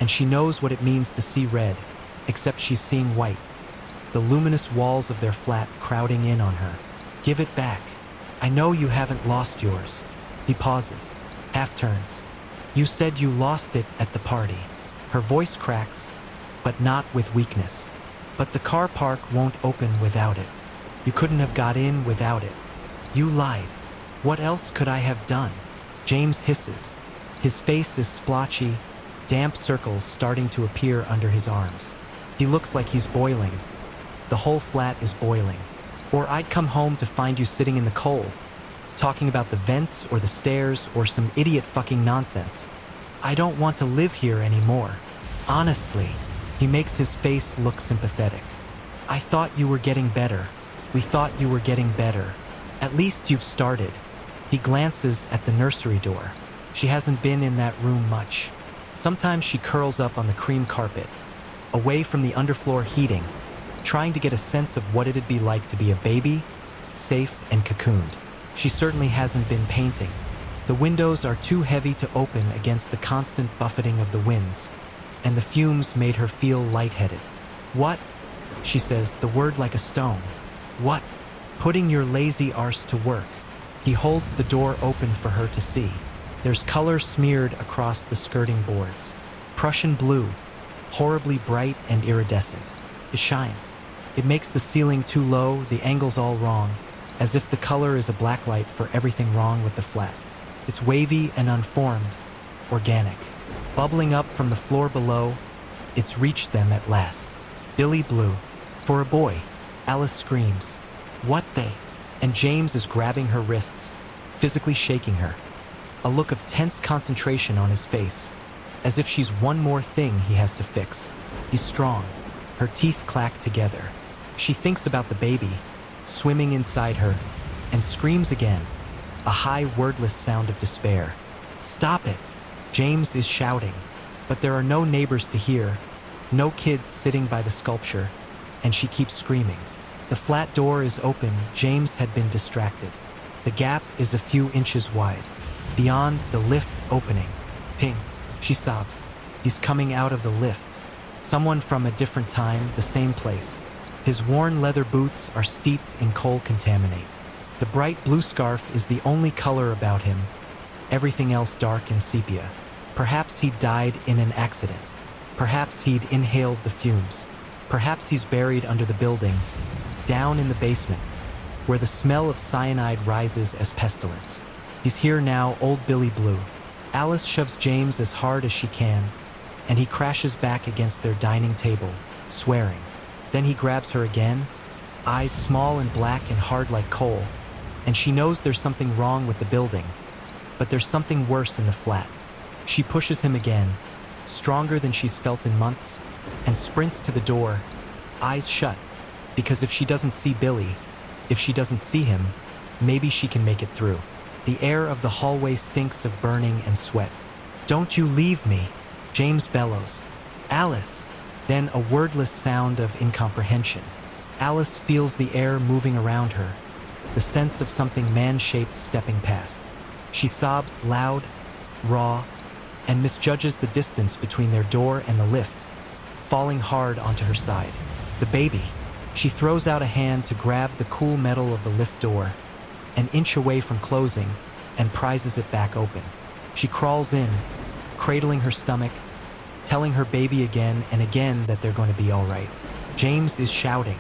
and she knows what it means to see red, except she's seeing white. The luminous walls of their flat crowding in on her. "Give it back. I know you haven't lost yours." He pauses, half turns. "You said you lost it at the party." Her voice cracks, but not with weakness. "But the car park won't open without it. You couldn't have got in without it. You lied. What else could I have done?" James hisses. His face is splotchy, damp circles starting to appear under his arms. He looks like he's boiling. The whole flat is boiling. "Or I'd come home to find you sitting in the cold, talking about the vents or the stairs or some idiot fucking nonsense. I don't want to live here anymore. Honestly." He makes his face look sympathetic. "I thought you were getting better. We thought you were getting better. At least you've started." He glances at the nursery door. She hasn't been in that room much. Sometimes she curls up on the cream carpet, away from the underfloor heating, trying to get a sense of what it'd be like to be a baby, safe and cocooned. She certainly hasn't been painting. The windows are too heavy to open against the constant buffeting of the winds, and the fumes made her feel lightheaded. "What?" she says, the word like a stone. "What?" "Putting your lazy arse to work." He holds the door open for her to see. There's color smeared across the skirting boards. Prussian blue, horribly bright and iridescent. It shines. It makes the ceiling too low, the angle's all wrong, as if the color is a blacklight for everything wrong with the flat. It's wavy and unformed, organic. Bubbling up from the floor below, it's reached them at last. Billy Blue. For a boy. Alice screams. What they? And James is grabbing her wrists, physically shaking her. A look of tense concentration on his face, as if she's one more thing he has to fix. He's strong. Her teeth clack together. She thinks about the baby, swimming inside her, and screams again, a high, wordless sound of despair. Stop it! James is shouting, but there are no neighbors to hear, no kids sitting by the sculpture, and she keeps screaming. The flat door is open. James had been distracted. The gap is a few inches wide. Beyond, the lift opening. Ping! She sobs. He's coming out of the lift. Someone from a different time, the same place. His worn leather boots are steeped in coal contaminate. The bright blue scarf is the only color about him, everything else dark and sepia. Perhaps he died in an accident. Perhaps he'd inhaled the fumes. Perhaps he's buried under the building, down in the basement, where the smell of cyanide rises as pestilence. He's here now, old Billy Blue. Alice shoves James as hard as she can, and he crashes back against their dining table, swearing. Then he grabs her again, eyes small and black and hard like coal, and she knows there's something wrong with the building, but there's something worse in the flat. She pushes him again, stronger than she's felt in months, and sprints to the door, eyes shut, because if she doesn't see Billy, if she doesn't see him, maybe she can make it through. The air of the hallway stinks of burning and sweat. Don't you leave me, James bellows. Alice. Then a wordless sound of incomprehension. Alice feels the air moving around her, the sense of something man-shaped stepping past. She sobs loud, raw, and misjudges the distance between their door and the lift, falling hard onto her side. The baby. She throws out a hand to grab the cool metal of the lift door, an inch away from closing, and prizes it back open. She crawls in, cradling her stomach, telling her baby again and again that they're going to be all right. James is shouting.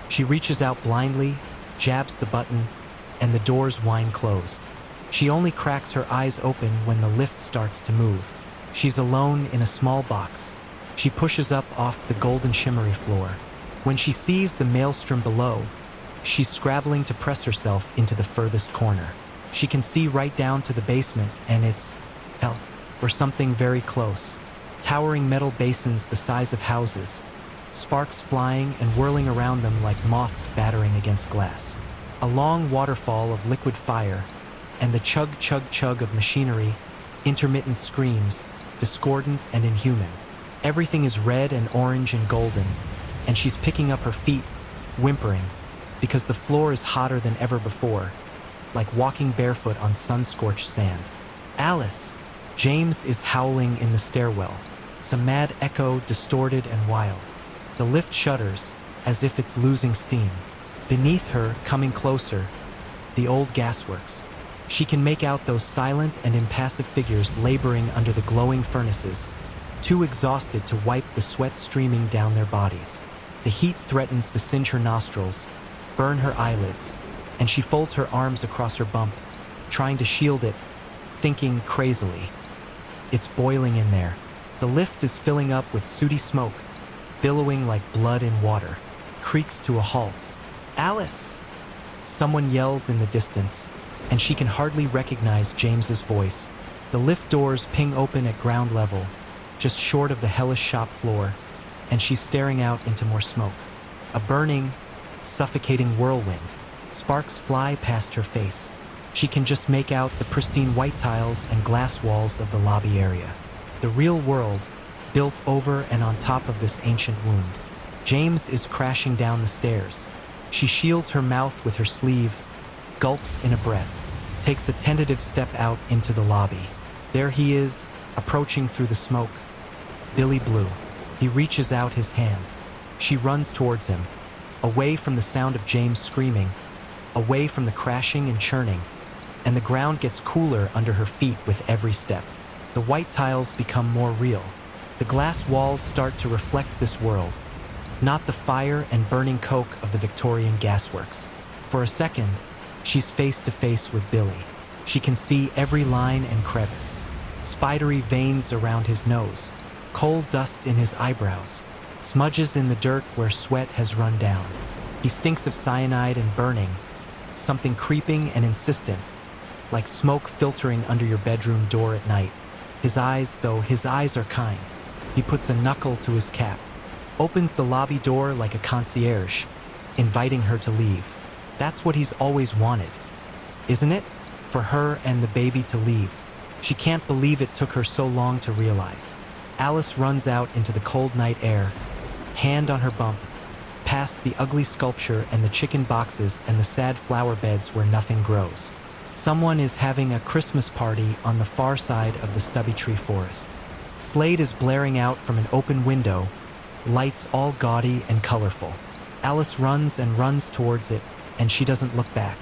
She reaches out blindly, jabs the button, and the doors whine closed. She only cracks her eyes open when the lift starts to move. She's alone in a small box. She pushes up off the golden shimmery floor. When she sees the maelstrom below, she's scrabbling to press herself into the furthest corner. She can see right down to the basement, and it's hell, or something very close. Towering metal basins the size of houses, sparks flying and whirling around them like moths battering against glass. A long waterfall of liquid fire, and the chug-chug-chug of machinery, intermittent screams, discordant and inhuman. Everything is red and orange and golden, and she's picking up her feet, whimpering, because the floor is hotter than ever before, like walking barefoot on sun-scorched sand. Alice! James is howling in the stairwell, some mad echo, distorted and wild. The lift shudders, as if it's losing steam. Beneath her, coming closer, the old gasworks. She can make out those silent and impassive figures laboring under the glowing furnaces, too exhausted to wipe the sweat streaming down their bodies. The heat threatens to singe her nostrils, burn her eyelids, and she folds her arms across her bump, trying to shield it, thinking crazily. It's boiling in there. The lift is filling up with sooty smoke, billowing like blood in water. Creaks to a halt. Alice! Someone yells in the distance, and she can hardly recognize James's voice. The lift doors ping open at ground level, just short of the hellish shop floor, and she's staring out into more smoke. A burning, suffocating whirlwind. Sparks fly past her face. She can just make out the pristine white tiles and glass walls of the lobby area. The real world, built over and on top of this ancient wound. James is crashing down the stairs. She shields her mouth with her sleeve, gulps in a breath, takes a tentative step out into the lobby. There he is, approaching through the smoke. Billy Blue. He reaches out his hand. She runs towards him, away from the sound of James screaming, away from the crashing and churning, and the ground gets cooler under her feet with every step. The white tiles become more real. The glass walls start to reflect this world, not the fire and burning coke of the Victorian gasworks. For a second, she's face to face with Billy. She can see every line and crevice, spidery veins around his nose, coal dust in his eyebrows, smudges in the dirt where sweat has run down. He stinks of cyanide and burning, something creeping and insistent, like smoke filtering under your bedroom door at night. His eyes, though his eyes are kind. He puts a knuckle to his cap, opens the lobby door like a concierge, inviting her to leave. That's what he's always wanted, isn't it? For her and the baby to leave. She can't believe it took her so long to realize. Alice runs out into the cold night air, hand on her bump, past the ugly sculpture and the chicken boxes and the sad flower beds where nothing grows. Someone is having a Christmas party on the far side of the stubby tree forest. Slade is blaring out from an open window, lights all gaudy and colorful. Alice runs and runs towards it, and she doesn't look back.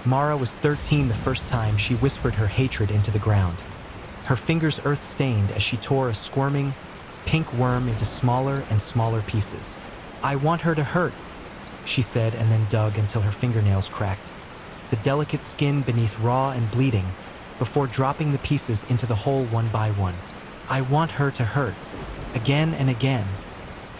Mara was 13 the first time she whispered her hatred into the ground. Her fingers earth-stained as she tore a squirming, pink worm into smaller and smaller pieces. "I want her to hurt," she said, and then dug until her fingernails cracked. The delicate skin beneath raw and bleeding, before dropping the pieces into the hole one by one. "I want her to hurt." Again and again.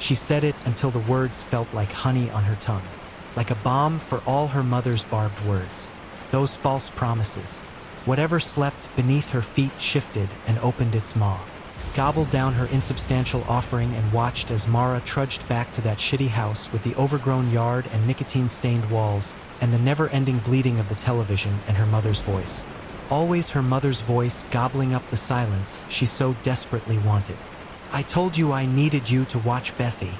She said it until the words felt like honey on her tongue, like a balm for all her mother's barbed words. Those false promises. Whatever slept beneath her feet shifted and opened its maw, gobbled down her insubstantial offering, and watched as Mara trudged back to that shitty house with the overgrown yard and nicotine-stained walls and the never-ending bleeding of the television and her mother's voice. Always her mother's voice gobbling up the silence she so desperately wanted. "I told you I needed you to watch Bethy."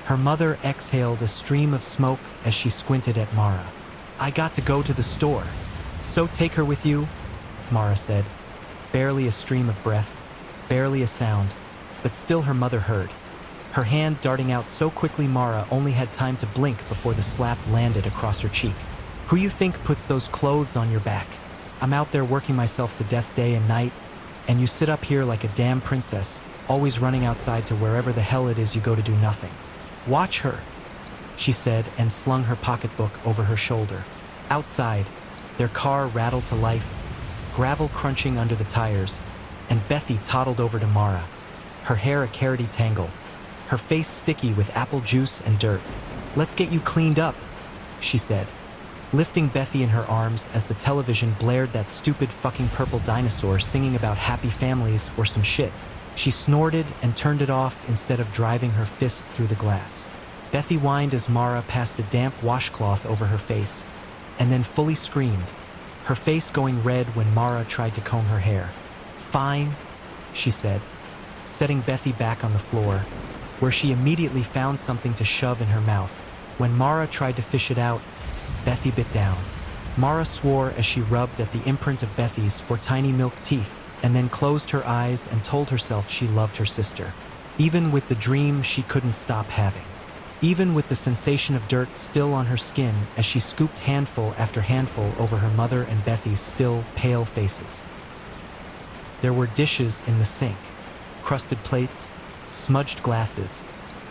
Her mother exhaled a stream of smoke as she squinted at Mara. "I got to go to the store, so take her with you," Mara said. Barely a stream of breath, barely a sound, but still her mother heard. Her hand darting out so quickly Mara only had time to blink before the slap landed across her cheek. "Who you think puts those clothes on your back? I'm out there working myself to death day and night, and you sit up here like a damn princess, always running outside to wherever the hell it is you go to do nothing. Watch her," she said, and slung her pocketbook over her shoulder. Outside, their car rattled to life, gravel crunching under the tires, and Bethy toddled over to Mara, her hair a carroty tangle, her face sticky with apple juice and dirt. "Let's get you cleaned up," she said, lifting Bethy in her arms as the television blared that stupid fucking purple dinosaur singing about happy families or some shit. She snorted and turned it off instead of driving her fist through the glass. Bethy whined as Mara passed a damp washcloth over her face, and then fully screamed, her face going red when Mara tried to comb her hair. "Fine," she said, setting Bethy back on the floor, where she immediately found something to shove in her mouth. When Mara tried to fish it out, Bethy bit down. Mara swore as she rubbed at the imprint of Bethy's four tiny milk teeth, and then closed her eyes and told herself she loved her sister, even with the dream she couldn't stop having, even with the sensation of dirt still on her skin as she scooped handful after handful over her mother and Bethy's still, pale faces. There were dishes in the sink, crusted plates, smudged glasses,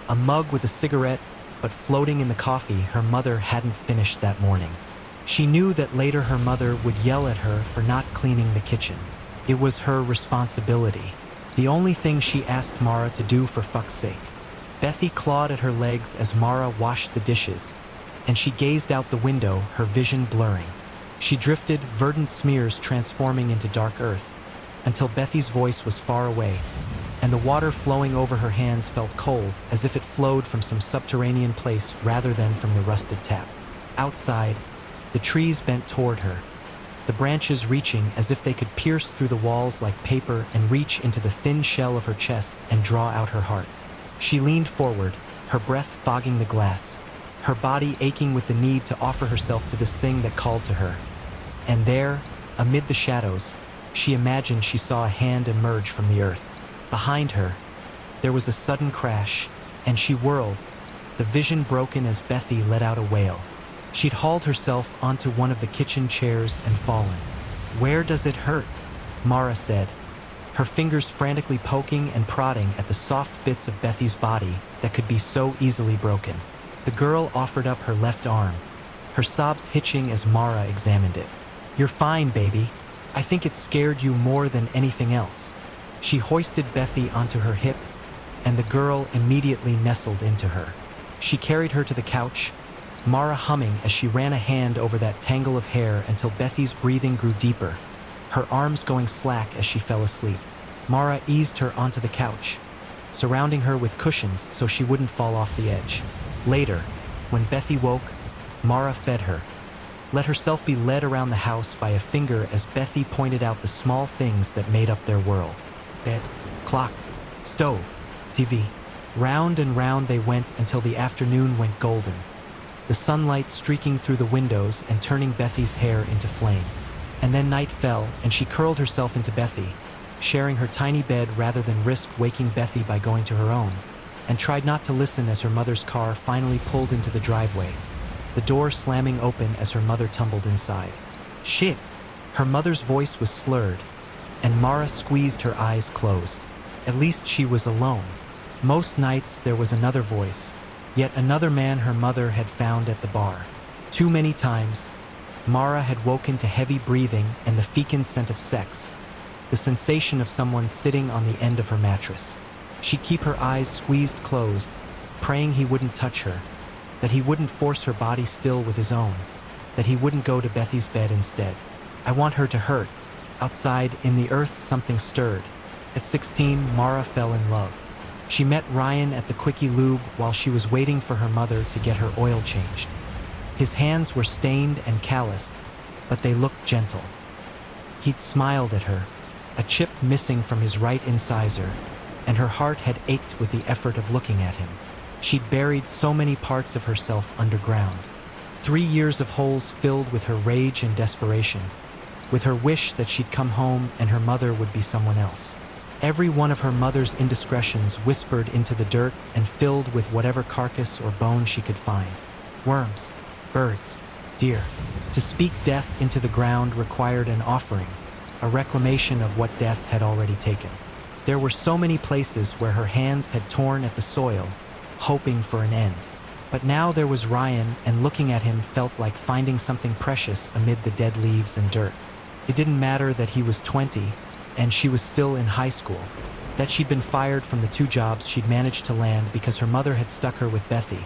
a mug with a cigarette, but floating in the coffee her mother hadn't finished that morning. She knew that later her mother would yell at her for not cleaning the kitchen. It was her responsibility, the only thing she asked Mara to do, for fuck's sake. Bethy clawed at her legs as Mara washed the dishes, and she gazed out the window, her vision blurring. She drifted, verdant smears transforming into dark earth, until Bethy's voice was far away, and the water flowing over her hands felt cold, as if it flowed from some subterranean place rather than from the rusted tap. Outside, the trees bent toward her, the branches reaching as if they could pierce through the walls like paper and reach into the thin shell of her chest and draw out her heart. She leaned forward, her breath fogging the glass, her body aching with the need to offer herself to this thing that called to her. And there, amid the shadows, she imagined she saw a hand emerge from the earth. Behind her, there was a sudden crash, and she whirled, the vision broken as Bethy let out a wail. She'd hauled herself onto one of the kitchen chairs and fallen. "Where does it hurt?" Mara said, her fingers frantically poking and prodding at the soft bits of Bethy's body that could be so easily broken. The girl offered up her left arm, her sobs hitching as Mara examined it. "You're fine, baby. I think it scared you more than anything else." She hoisted Bethy onto her hip, and the girl immediately nestled into her. She carried her to the couch, Mara humming as she ran a hand over that tangle of hair until Bethy's breathing grew deeper, her arms going slack as she fell asleep. Mara eased her onto the couch, surrounding her with cushions so she wouldn't fall off the edge. Later, when Bethy woke, Mara fed her, let herself be led around the house by a finger as Bethy pointed out the small things that made up their world. Bed, clock, stove, TV. Round and round they went until the afternoon went golden, the sunlight streaking through the windows and turning Bethy's hair into flame. And then night fell, and she curled herself into Bethy, sharing her tiny bed rather than risk waking Bethy by going to her own, and tried not to listen as her mother's car finally pulled into the driveway, the door slamming open as her mother tumbled inside. "Shit!" Her mother's voice was slurred, and Mara squeezed her eyes closed. At least she was alone. Most nights there was another voice, yet another man her mother had found at the bar. Too many times, Mara had woken to heavy breathing and the fecund scent of sex, the sensation of someone sitting on the end of her mattress. She'd keep her eyes squeezed closed, praying he wouldn't touch her, that he wouldn't force her body still with his own, that he wouldn't go to Bethy's bed instead. I want her to hurt. Outside, in the earth, something stirred. At 16, Mara fell in love. She met Ryan at the Quickie Lube while she was waiting for her mother to get her oil changed. His hands were stained and calloused, but they looked gentle. He'd smiled at her, a chip missing from his right incisor, and her heart had ached with the effort of looking at him. She'd buried so many parts of herself underground. 3 years of holes filled with her rage and desperation, with her wish that she'd come home and her mother would be someone else. Every one of her mother's indiscretions whispered into the dirt and filled with whatever carcass or bone she could find. Worms, birds, deer. To speak death into the ground required an offering, a reclamation of what death had already taken. There were so many places where her hands had torn at the soil, hoping for an end. But now there was Ryan, and looking at him felt like finding something precious amid the dead leaves and dirt. It didn't matter that he was 20, and she was still in high school, that she'd been fired from the 2 jobs she'd managed to land because her mother had stuck her with Bethy,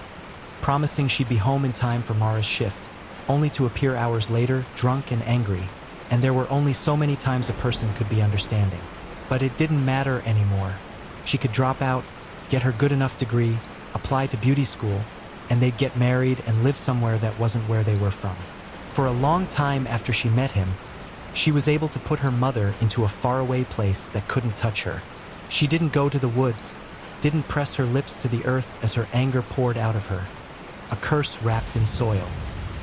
promising she'd be home in time for Mara's shift, only to appear hours later, drunk and angry, and there were only so many times a person could be understanding. But it didn't matter anymore. She could drop out, get her good enough degree, apply to beauty school, and they'd get married and live somewhere that wasn't where they were from. For a long time after she met him, she was able to put her mother into a faraway place that couldn't touch her. She didn't go to the woods, didn't press her lips to the earth as her anger poured out of her, a curse wrapped in soil.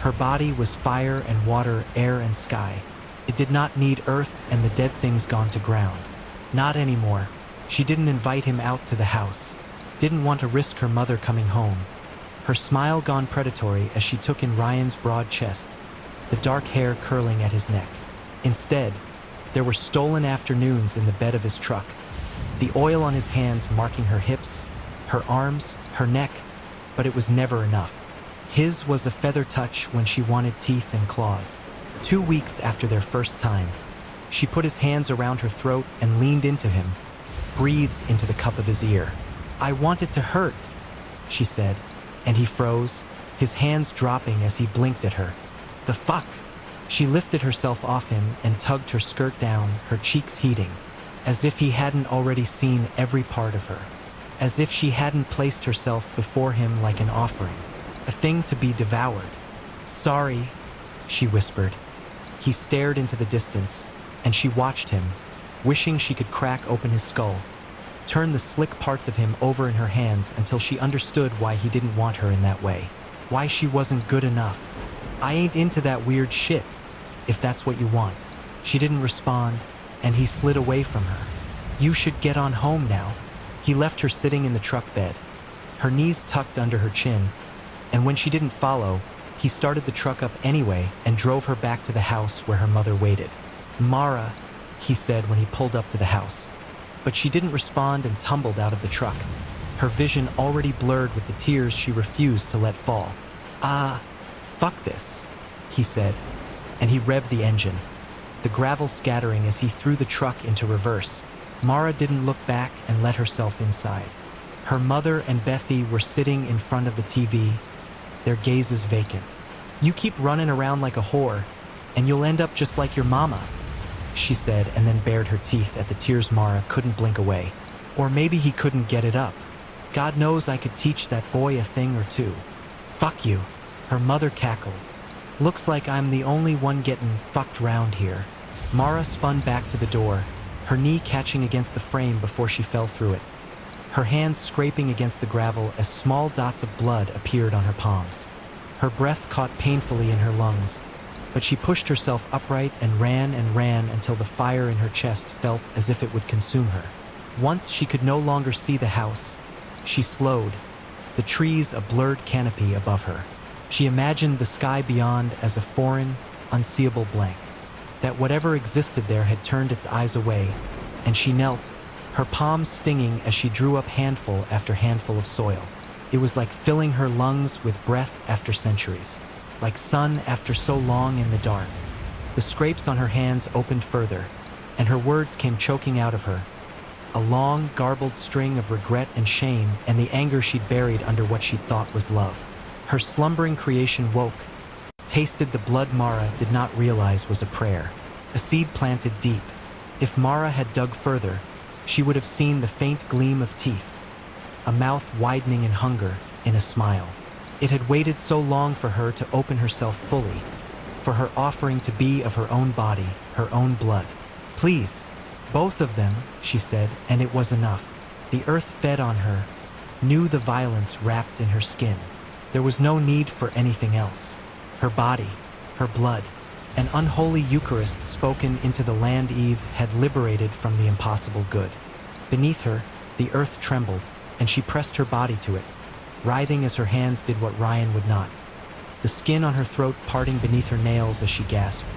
Her body was fire and water, air and sky. It did not need earth and the dead things gone to ground. Not anymore. She didn't invite him out to the house, didn't want to risk her mother coming home. Her smile gone predatory as she took in Ryan's broad chest, the dark hair curling at his neck. Instead, there were stolen afternoons in the bed of his truck, the oil on his hands marking her hips, her arms, her neck, but it was never enough. His was a feather touch when she wanted teeth and claws. 2 weeks after their first time, she put his hands around her throat and leaned into him, breathed into the cup of his ear. "I want it to hurt," she said, and he froze, his hands dropping as he blinked at her. "The fuck?" She lifted herself off him and tugged her skirt down, her cheeks heating, as if he hadn't already seen every part of her, as if she hadn't placed herself before him like an offering, a thing to be devoured. "Sorry," she whispered. He stared into the distance, and she watched him, wishing she could crack open his skull, turn the slick parts of him over in her hands until she understood why he didn't want her in that way, why she wasn't good enough. "I ain't into that weird shit, if that's what you want." She didn't respond, and he slid away from her. "You should get on home now." He left her sitting in the truck bed, her knees tucked under her chin, and when she didn't follow, he started the truck up anyway and drove her back to the house where her mother waited. "Mara," he said when he pulled up to the house, but she didn't respond and tumbled out of the truck, her vision already blurred with the tears she refused to let fall. Fuck this, he said, and he revved the engine, the gravel scattering as he threw the truck into reverse. Mara didn't look back and let herself inside. Her mother and Bethy were sitting in front of the TV, their gazes vacant. "You keep running around like a whore, and you'll end up just like your mama," she said, and then bared her teeth at the tears Mara couldn't blink away. Or maybe he couldn't get it up. "God knows I could teach that boy a thing or two." "Fuck you," her mother cackled. "Looks like I'm the only one getting fucked round here." Mara spun back to the door, her knee catching against the frame before she fell through it, her hands scraping against the gravel as small dots of blood appeared on her palms. Her breath caught painfully in her lungs, but she pushed herself upright and ran until the fire in her chest felt as if it would consume her. Once she could no longer see the house, she slowed, the trees a blurred canopy above her. She imagined the sky beyond as a foreign, unseeable blank, that whatever existed there had turned its eyes away, and she knelt, her palms stinging as she drew up handful after handful of soil. It was like filling her lungs with breath after centuries, like sun after so long in the dark. The scrapes on her hands opened further, and her words came choking out of her, a long, garbled string of regret and shame and the anger she'd buried under what she thought was love. Her slumbering creation woke, tasted the blood Mara did not realize was a prayer, a seed planted deep. If Mara had dug further, she would have seen the faint gleam of teeth, a mouth widening in hunger, in a smile. It had waited so long for her to open herself fully, for her offering to be of her own body, her own blood. "Please, both of them," she said, and it was enough. The earth fed on her, knew the violence wrapped in her skin. There was no need for anything else. Her body, her blood, an unholy Eucharist spoken into the land Eve had liberated from the impossible good. Beneath her, the earth trembled, and she pressed her body to it, writhing as her hands did what Ryan would not, the skin on her throat parting beneath her nails as she gasped,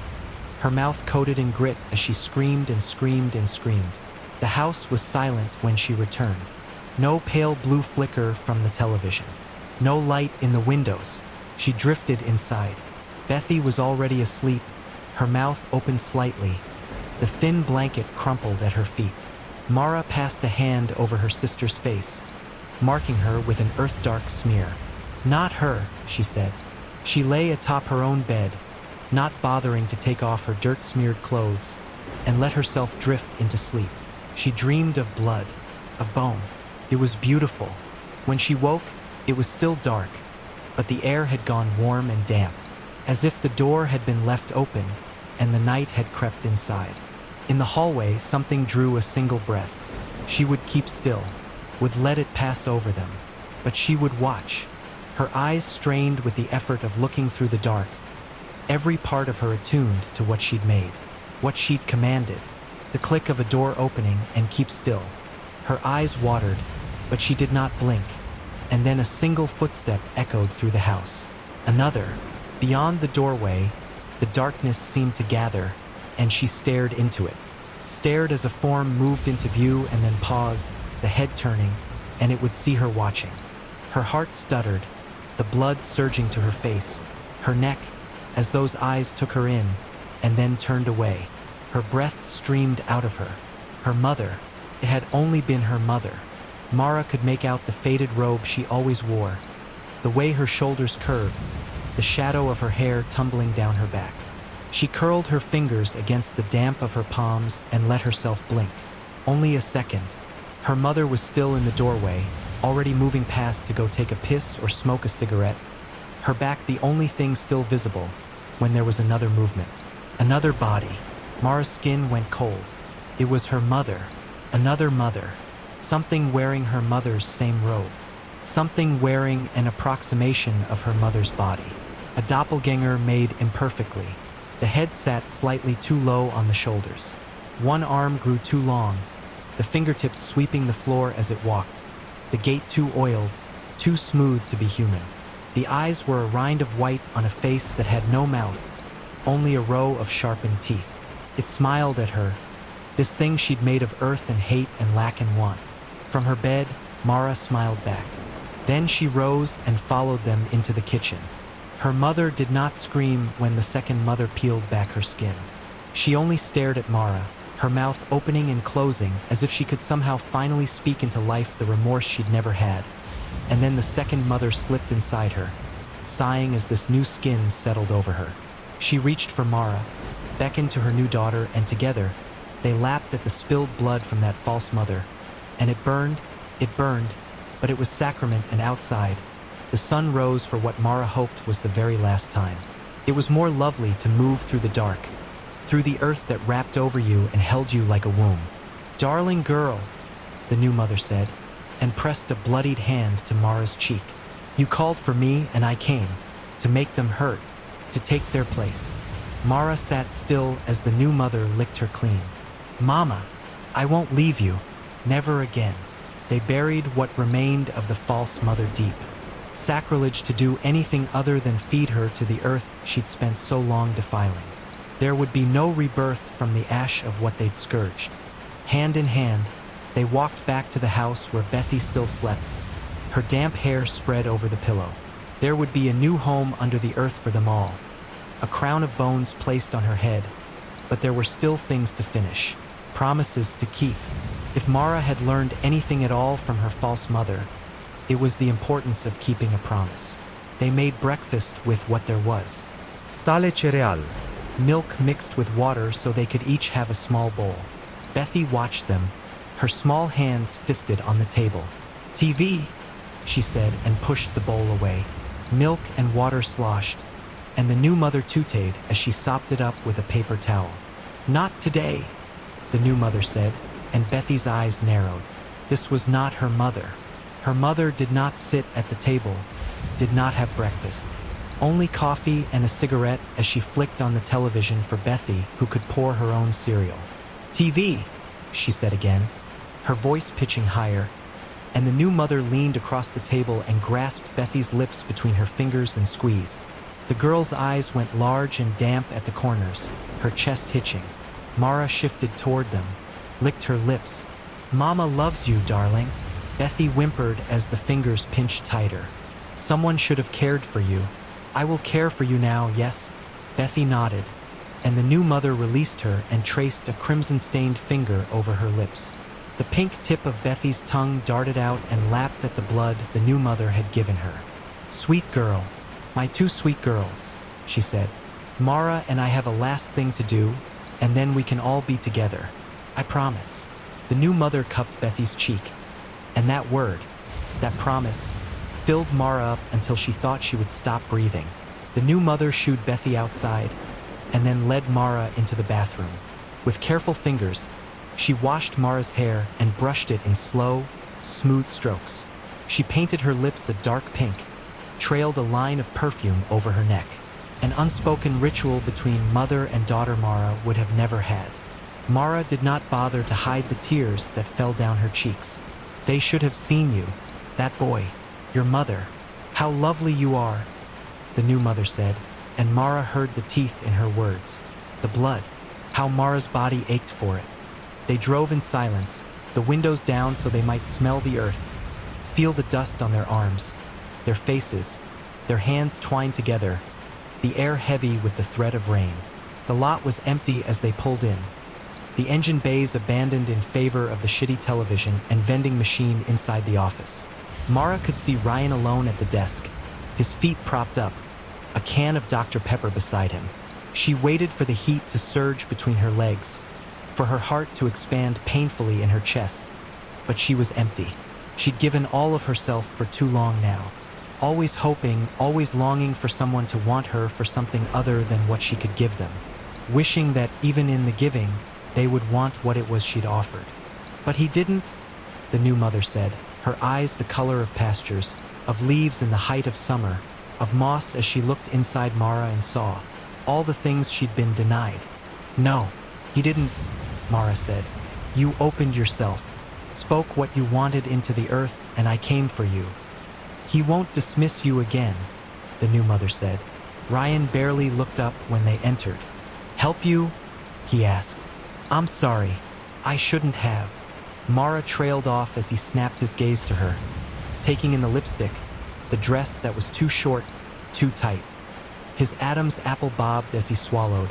her mouth coated in grit as she screamed and screamed and screamed. The house was silent when she returned. No pale blue flicker from the television. No light in the windows. She drifted inside. Bethy was already asleep, her mouth open slightly, the thin blanket crumpled at her feet. Mara passed a hand over her sister's face, marking her with an earth-dark smear. "Not her," she said. She lay atop her own bed, not bothering to take off her dirt-smeared clothes, and let herself drift into sleep. She dreamed of blood, of bone. It was beautiful. When she woke, it was still dark, but the air had gone warm and damp, as if the door had been left open and the night had crept inside. In the hallway, something drew a single breath. She would keep still, would let it pass over them, but she would watch, her eyes strained with the effort of looking through the dark, every part of her attuned to what she'd made, what she'd commanded, the click of a door opening and keep still. Her eyes watered, but she did not blink, and then a single footstep echoed through the house. Another. Beyond the doorway, the darkness seemed to gather, and she stared into it. Stared as a form moved into view and then paused, the head turning, and it would see her watching. Her heart stuttered, the blood surging to her face, her neck, as those eyes took her in, and then turned away. Her breath streamed out of her. Her mother. It had only been her mother. Mara could make out the faded robe she always wore, the way her shoulders curved, the shadow of her hair tumbling down her back. She curled her fingers against the damp of her palms and let herself blink. Only a second. Her mother was still in the doorway, already moving past to go take a piss or smoke a cigarette, her back the only thing still visible, when there was another movement. Another body. Mara's skin went cold. It was her mother. Another mother. Something wearing her mother's same robe. Something wearing an approximation of her mother's body. A doppelganger made imperfectly. The head sat slightly too low on the shoulders. One arm grew too long, the fingertips sweeping the floor as it walked. The gait too oiled, too smooth to be human. The eyes were a rind of white on a face that had no mouth, only a row of sharpened teeth. It smiled at her, this thing she'd made of earth and hate and lack and want. From her bed, Mara smiled back. Then she rose and followed them into the kitchen. Her mother did not scream when the second mother peeled back her skin. She only stared at Mara, her mouth opening and closing as if she could somehow finally speak into life the remorse she'd never had. And then the second mother slipped inside her, sighing as this new skin settled over her. She reached for Mara, beckoned to her new daughter, and together, they lapped at the spilled blood from that false mother. And it burned, but it was sacrament, and outside, the sun rose for what Mara hoped was the very last time. It was more lovely to move through the dark, through the earth that wrapped over you and held you like a womb. "Darling girl," the new mother said, and pressed a bloodied hand to Mara's cheek. "You called for me and I came, to make them hurt, to take their place." Mara sat still as the new mother licked her clean. "Mama, I won't leave you, never again." They buried what remained of the false mother deep. Sacrilege to do anything other than feed her to the earth she'd spent so long defiling. There would be no rebirth from the ash of what they'd scourged. Hand in hand, they walked back to the house where Bethy still slept, her damp hair spread over the pillow. There would be a new home under the earth for them all, a crown of bones placed on her head, but there were still things to finish, promises to keep. If Mara had learned anything at all from her false mother, it was the importance of keeping a promise. They made breakfast with what there was. Stale cereal. Milk mixed with water so they could each have a small bowl. Bethy watched them, her small hands fisted on the table. "TV," she said, and pushed the bowl away. Milk and water sloshed, and the new mother tooted as she sopped it up with a paper towel. "Not today," the new mother said, and Bethy's eyes narrowed. This was not her mother. Her mother did not sit at the table, did not have breakfast. Only coffee and a cigarette as she flicked on the television for Bethy, who could pour her own cereal. "TV," she said again, her voice pitching higher, and the new mother leaned across the table and grasped Bethy's lips between her fingers and squeezed. The girl's eyes went large and damp at the corners, her chest hitching. Mara shifted toward them, licked her lips. "Mama loves you, darling," Bethy whimpered as the fingers pinched tighter. "Someone should have cared for you. I will care for you now, yes?" Bethy nodded, and the new mother released her and traced a crimson-stained finger over her lips. The pink tip of Bethy's tongue darted out and lapped at the blood the new mother had given her. "Sweet girl, my two sweet girls," she said. "Mara and I have a last thing to do, and then we can all be together. I promise." The new mother cupped Bethy's cheek, and that word, that promise, filled Mara up until she thought she would stop breathing. The new mother shooed Bethy outside, and then led Mara into the bathroom. With careful fingers, she washed Mara's hair and brushed it in slow, smooth strokes. She painted her lips a dark pink, trailed a line of perfume over her neck. An unspoken ritual between mother and daughter Mara would have never had. Mara did not bother to hide the tears that fell down her cheeks. "They should have seen you, that boy, your mother. How lovely you are," the new mother said, and Mara heard the teeth in her words. The blood, how Mara's body ached for it. They drove in silence, the windows down so they might smell the earth, feel the dust on their arms, their faces, their hands twined together, the air heavy with the threat of rain. The lot was empty as they pulled in, the engine bays abandoned in favor of the shitty television and vending machine inside the office. Mara could see Ryan alone at the desk, his feet propped up, a can of Dr. Pepper beside him. She waited for the heat to surge between her legs, for her heart to expand painfully in her chest. But she was empty. She'd given all of herself for too long now, always hoping, always longing for someone to want her for something other than what she could give them, wishing that even in the giving, they would want what it was she'd offered. But he didn't, the new mother said, her eyes the color of pastures, of leaves in the height of summer, of moss as she looked inside Mara and saw all the things she'd been denied. "No, he didn't," Mara said. "You opened yourself, spoke what you wanted into the earth, and I came for you. He won't dismiss you again," the new mother said. Ryan barely looked up when they entered. "Help you?" he asked. "I'm sorry," I shouldn't have. Mara trailed off as he snapped his gaze to her, taking in the lipstick, the dress that was too short, too tight. His Adam's apple bobbed as he swallowed,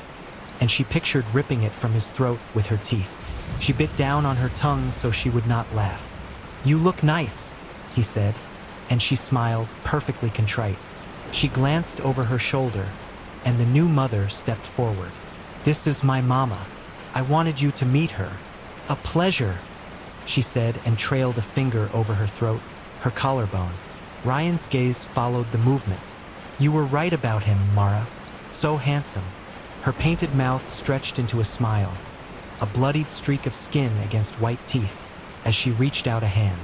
and she pictured ripping it from his throat with her teeth. She bit down on her tongue so she would not laugh. You look nice, he said, and she smiled, perfectly contrite. She glanced over her shoulder, and the new mother stepped forward. This is my mama. I wanted you to meet her. A pleasure, she said, and trailed a finger over her throat, her collarbone. Ryan's gaze followed the movement. You were right about him, Mara. So handsome. Her painted mouth stretched into a smile, a bloodied streak of skin against white teeth, as she reached out a hand.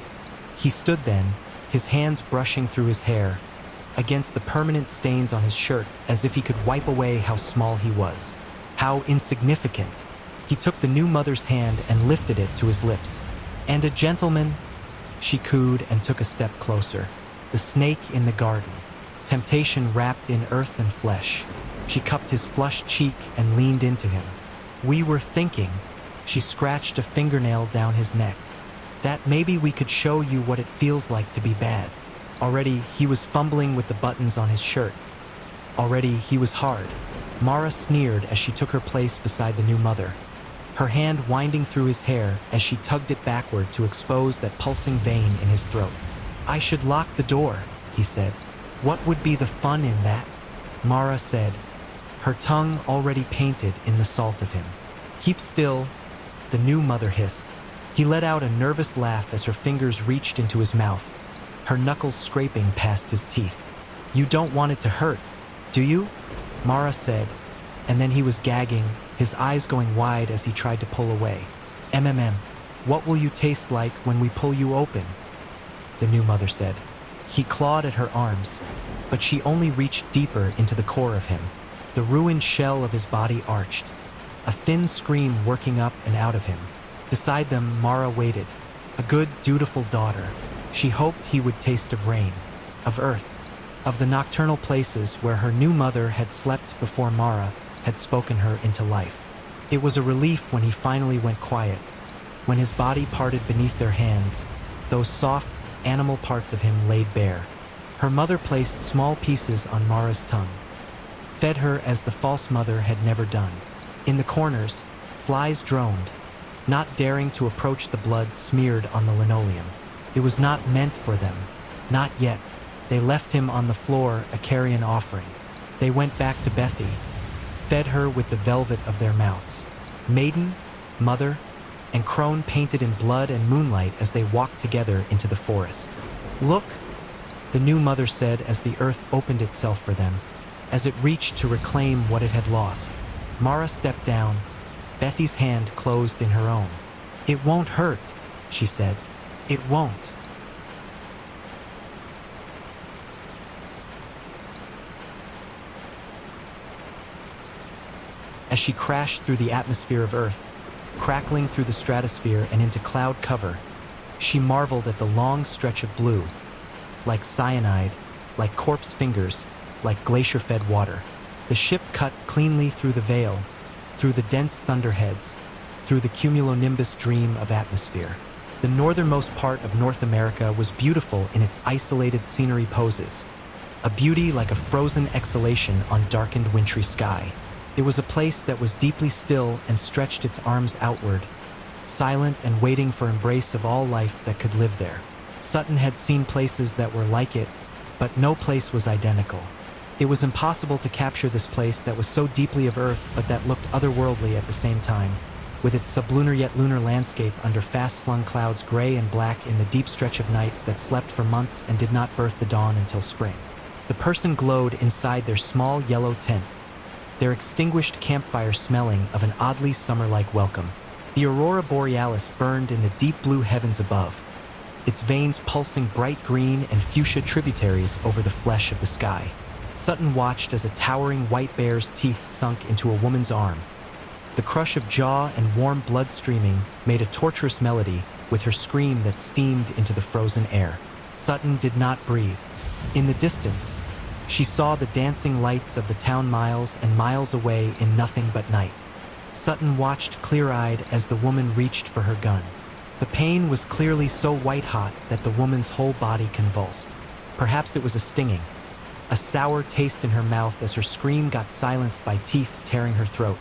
He stood then, his hands brushing through his hair, against the permanent stains on his shirt, as if he could wipe away how small he was, how insignificant. He took the new mother's hand and lifted it to his lips. And a gentleman, she cooed and took a step closer. The snake in the garden. Temptation wrapped in earth and flesh. She cupped his flushed cheek and leaned into him. We were thinking, she scratched a fingernail down his neck, that maybe we could show you what it feels like to be bad. Already, he was fumbling with the buttons on his shirt. Already, he was hard. Mara sneered as she took her place beside the new mother, her hand winding through his hair as she tugged it backward to expose that pulsing vein in his throat. I should lock the door, he said. What would be the fun in that? Mara said, her tongue already painted in the salt of him. Keep still, the new mother hissed. He let out a nervous laugh as her fingers reached into his mouth, her knuckles scraping past his teeth. You don't want it to hurt, do you? Mara said, and then he was gagging, his eyes going wide as he tried to pull away. What will you taste like when we pull you open? The new mother said. He clawed at her arms, but she only reached deeper into the core of him. The ruined shell of his body arched, a thin scream working up and out of him. Beside them, Mara waited, a good, dutiful daughter. She hoped he would taste of rain, of earth, of the nocturnal places where her new mother had slept before Mara had spoken her into life. It was a relief when he finally went quiet, when his body parted beneath their hands, those soft, animal parts of him laid bare. Her mother placed small pieces on Mara's tongue, fed her as the false mother had never done. In the corners, flies droned, not daring to approach the blood smeared on the linoleum. It was not meant for them, not yet. They left him on the floor, a carrion offering. They went back to Bethy, fed her with the velvet of their mouths. Maiden, mother, and crone painted in blood and moonlight as they walked together into the forest. Look, the new mother said as the earth opened itself for them, as it reached to reclaim what it had lost. Mara stepped down. Bethy's hand closed in her own. It won't hurt, she said. It won't. As she crashed through the atmosphere of Earth, crackling through the stratosphere and into cloud cover, she marveled at the long stretch of blue, like cyanide, like corpse fingers, like glacier-fed water. The ship cut cleanly through the veil, through the dense thunderheads, through the cumulonimbus dream of atmosphere. The northernmost part of North America was beautiful in its isolated scenery poses, a beauty like a frozen exhalation on darkened wintry sky. It was a place that was deeply still and stretched its arms outward, silent and waiting for embrace of all life that could live there. Sutton had seen places that were like it, but no place was identical. It was impossible to capture this place that was so deeply of Earth but that looked otherworldly at the same time, with its sublunar yet lunar landscape under fast-slung clouds gray and black in the deep stretch of night that slept for months and did not birth the dawn until spring. The person glowed inside their small yellow tent, their extinguished campfire smelling of an oddly summer-like welcome. The aurora borealis burned in the deep blue heavens above, its veins pulsing bright green and fuchsia tributaries over the flesh of the sky. Sutton watched as a towering white bear's teeth sunk into a woman's arm. The crush of jaw and warm blood streaming made a torturous melody with her scream that steamed into the frozen air. Sutton did not breathe. In the distance, she saw the dancing lights of the town miles and miles away in nothing but night. Sutton watched clear-eyed as the woman reached for her gun. The pain was clearly so white-hot that the woman's whole body convulsed. Perhaps it was a stinging, a sour taste in her mouth as her scream got silenced by teeth tearing her throat.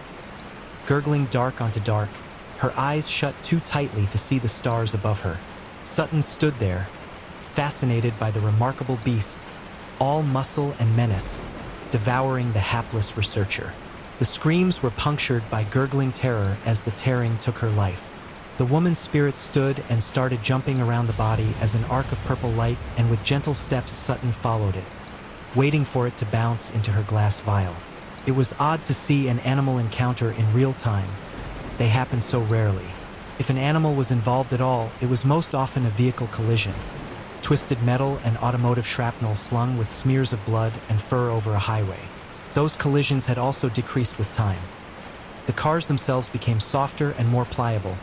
Gurgling dark onto dark, her eyes shut too tightly to see the stars above her. Sutton stood there, fascinated by the remarkable beast, all muscle and menace, devouring the hapless researcher. The screams were punctured by gurgling terror as the tearing took her life. The woman's spirit stood and started jumping around the body as an arc of purple light, and with gentle steps Sutton followed it, waiting for it to bounce into her glass vial. It was odd to see an animal encounter in real time. They happen so rarely. If an animal was involved at all, it was most often a vehicle collision. Twisted metal and automotive shrapnel slung with smears of blood and fur over a highway. Those collisions had also decreased with time. The cars themselves became softer and more pliable,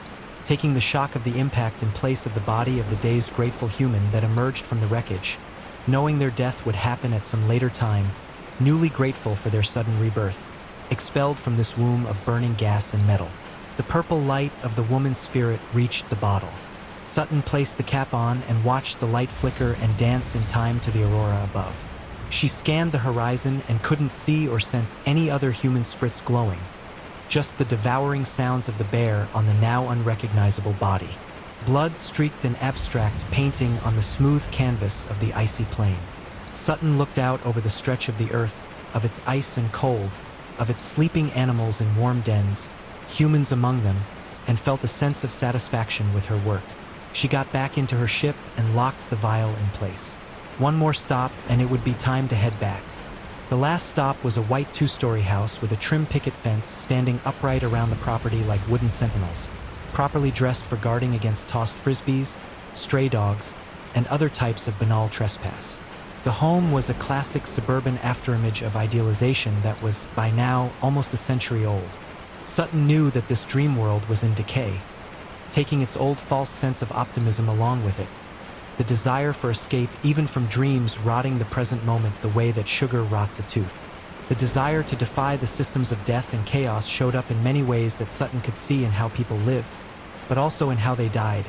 taking the shock of the impact in place of the body of the dazed, grateful human that emerged from the wreckage, knowing their death would happen at some later time, newly grateful for their sudden rebirth, expelled from this womb of burning gas and metal. The purple light of the woman's spirit reached the bottle. Sutton placed the cap on and watched the light flicker and dance in time to the aurora above. She scanned the horizon and couldn't see or sense any other human spirits glowing, just the devouring sounds of the bear on the now unrecognizable body. Blood streaked an abstract painting on the smooth canvas of the icy plain. Sutton looked out over the stretch of the earth, of its ice and cold, of its sleeping animals in warm dens, humans among them, and felt a sense of satisfaction with her work. She got back into her ship and locked the vial in place. One more stop, and it would be time to head back. The last stop was a white two-story house with a trim picket fence standing upright around the property like wooden sentinels, properly dressed for guarding against tossed frisbees, stray dogs, and other types of banal trespass. The home was a classic suburban afterimage of idealization that was, by now, almost a century old. Sutton knew that this dream world was in decay, taking its old false sense of optimism along with it. The desire for escape even from dreams rotting the present moment the way that sugar rots a tooth. The desire to defy the systems of death and chaos showed up in many ways that Sutton could see in how people lived, but also in how they died.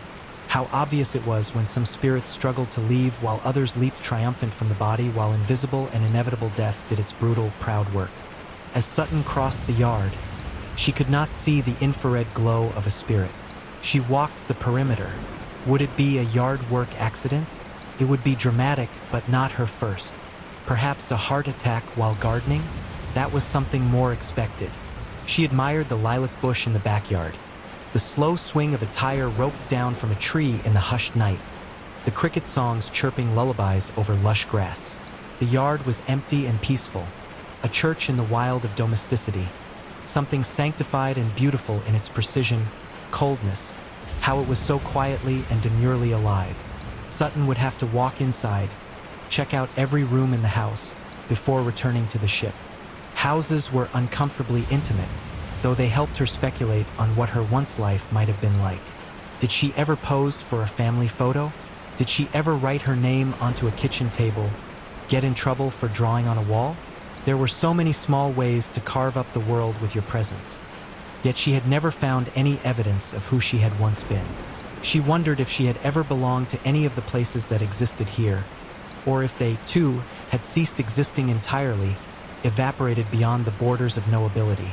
How obvious it was when some spirits struggled to leave while others leaped triumphant from the body while invisible and inevitable death did its brutal, proud work. As Sutton crossed the yard, she could not see the infrared glow of a spirit. She walked the perimeter. Would it be a yard work accident? It would be dramatic, but not her first. Perhaps a heart attack while gardening? That was something more expected. She admired the lilac bush in the backyard, the slow swing of a tire roped down from a tree in the hushed night, the cricket songs chirping lullabies over lush grass. The yard was empty and peaceful, a church in the wild of domesticity, something sanctified and beautiful in its precision, coldness, how it was so quietly and demurely alive. Sutton would have to walk inside, check out every room in the house, before returning to the ship. Houses were uncomfortably intimate, though they helped her speculate on what her once life might have been like. Did she ever pose for a family photo? Did she ever write her name onto a kitchen table, get in trouble for drawing on a wall? There were so many small ways to carve up the world with your presence. Yet she had never found any evidence of who she had once been. She wondered if she had ever belonged to any of the places that existed here, or if they, too, had ceased existing entirely, evaporated beyond the borders of knowability.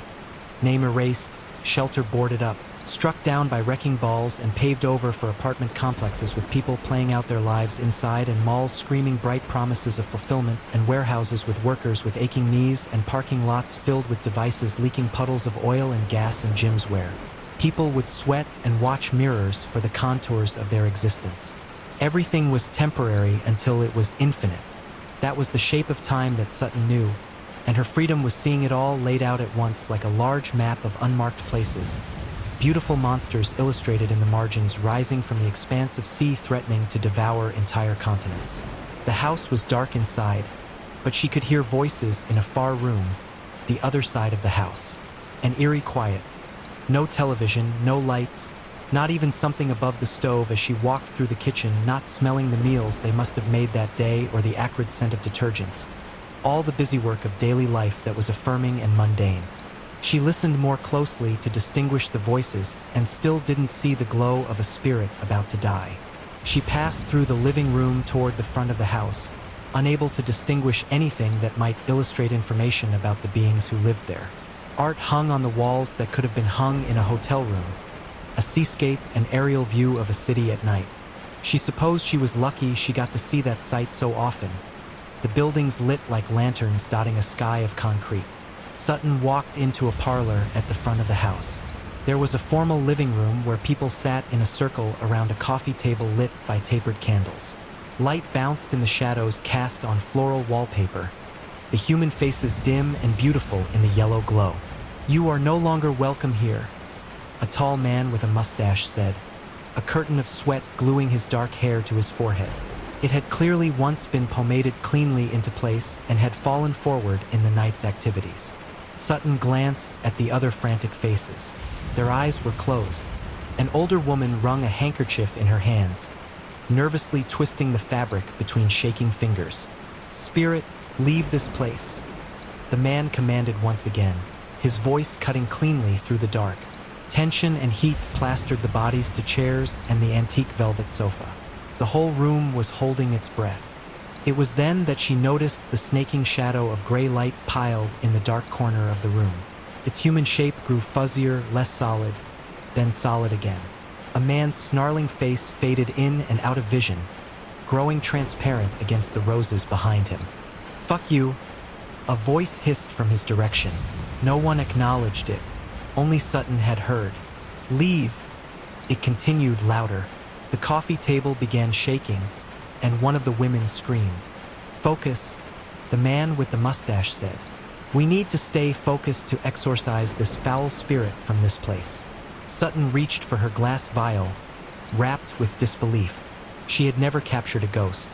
Name erased, shelter boarded up, struck down by wrecking balls and paved over for apartment complexes with people playing out their lives inside, and malls screaming bright promises of fulfillment, and warehouses with workers with aching knees, and parking lots filled with devices leaking puddles of oil and gas and gyms where people would sweat and watch mirrors for the contours of their existence. Everything was temporary until it was infinite. That was the shape of time that Sutton knew, and her freedom was seeing it all laid out at once like a large map of unmarked places. Beautiful monsters illustrated in the margins rising from the expanse of sea threatening to devour entire continents. The house was dark inside, but she could hear voices in a far room, the other side of the house. An eerie quiet. No television, no lights, not even something above the stove as she walked through the kitchen, not smelling the meals they must have made that day or the acrid scent of detergents. All the busy work of daily life that was affirming and mundane. She listened more closely to distinguish the voices and still didn't see the glow of a spirit about to die. She passed through the living room toward the front of the house, unable to distinguish anything that might illustrate information about the beings who lived there. Art hung on the walls that could have been hung in a hotel room, a seascape, an aerial view of a city at night. She supposed she was lucky she got to see that sight so often. The buildings lit like lanterns dotting a sky of concrete. Sutton walked into a parlor at the front of the house. There was a formal living room where people sat in a circle around a coffee table lit by tapered candles. Light bounced in the shadows cast on floral wallpaper, the human faces dim and beautiful in the yellow glow. "You are no longer welcome here," a tall man with a mustache said, a curtain of sweat gluing his dark hair to his forehead. It had clearly once been pomaded cleanly into place and had fallen forward in the night's activities. Sutton glanced at the other frantic faces. Their eyes were closed. An older woman wrung a handkerchief in her hands, nervously twisting the fabric between shaking fingers. "Spirit, leave this place," the man commanded once again, his voice cutting cleanly through the dark. Tension and heat plastered the bodies to chairs and the antique velvet sofa. The whole room was holding its breath. It was then that she noticed the snaking shadow of gray light piled in the dark corner of the room. Its human shape grew fuzzier, less solid, then solid again. A man's snarling face faded in and out of vision, growing transparent against the roses behind him. "Fuck you," a voice hissed from his direction. No one acknowledged it. Only Sutton had heard. "Leave," it continued louder. The coffee table began shaking, and one of the women screamed. "Focus," the man with the mustache said. "We need to stay focused to exorcise this foul spirit from this place." Sutton reached for her glass vial, wrapped with disbelief. She had never captured a ghost.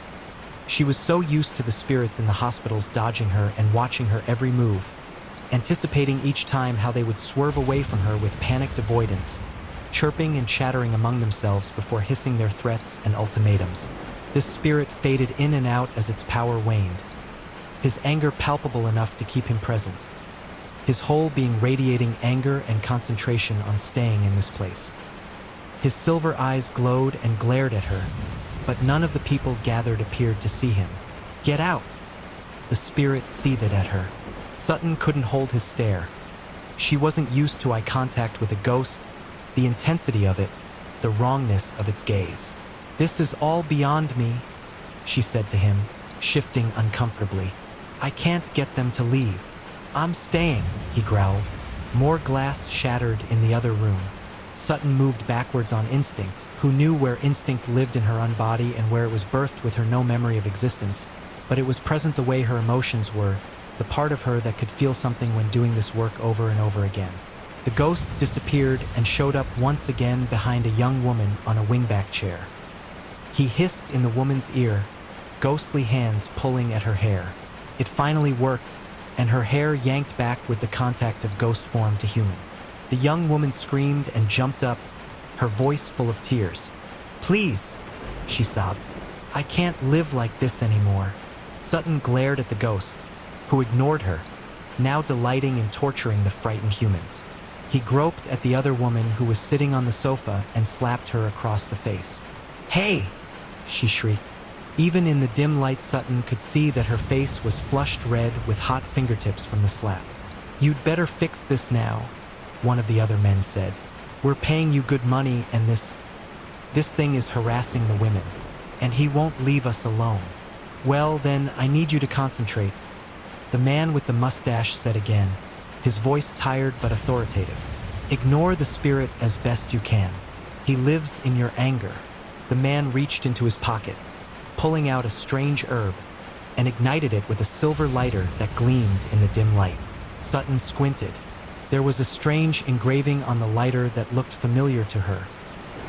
She was so used to the spirits in the hospitals dodging her and watching her every move, anticipating each time how they would swerve away from her with panicked avoidance, chirping and chattering among themselves before hissing their threats and ultimatums. This spirit faded in and out as its power waned, his anger palpable enough to keep him present, his whole being radiating anger and concentration on staying in this place. His silver eyes glowed and glared at her, but none of the people gathered appeared to see him. "Get out!" The spirit seethed at her. Sutton couldn't hold his stare. She wasn't used to eye contact with a ghost, the intensity of it, the wrongness of its gaze. "This is all beyond me," she said to him, shifting uncomfortably. "I can't get them to leave." "I'm staying," he growled. More glass shattered in the other room. Sutton moved backwards on instinct, who knew where instinct lived in her own body and where it was birthed with her no memory of existence, but it was present the way her emotions were, the part of her that could feel something when doing this work over and over again. The ghost disappeared and showed up once again behind a young woman on a wingback chair. He hissed in the woman's ear, ghostly hands pulling at her hair. It finally worked, and her hair yanked back with the contact of ghost form to human. The young woman screamed and jumped up, her voice full of tears. "Please," she sobbed. "I can't live like this anymore." Sutton glared at the ghost, who ignored her, now delighting in torturing the frightened humans. He groped at the other woman who was sitting on the sofa and slapped her across the face. "Hey!" she shrieked. Even in the dim light, Sutton could see that her face was flushed red with hot fingertips from the slap. "You'd better fix this now," one of the other men said. "We're paying you good money and this thing is harassing the women, and he won't leave us alone." "Well, then, I need you to concentrate," the man with the mustache said again, his voice tired but authoritative. "Ignore the spirit as best you can. He lives in your anger." The man reached into his pocket, pulling out a strange herb, and ignited it with a silver lighter that gleamed in the dim light. Sutton squinted. There was a strange engraving on the lighter that looked familiar to her,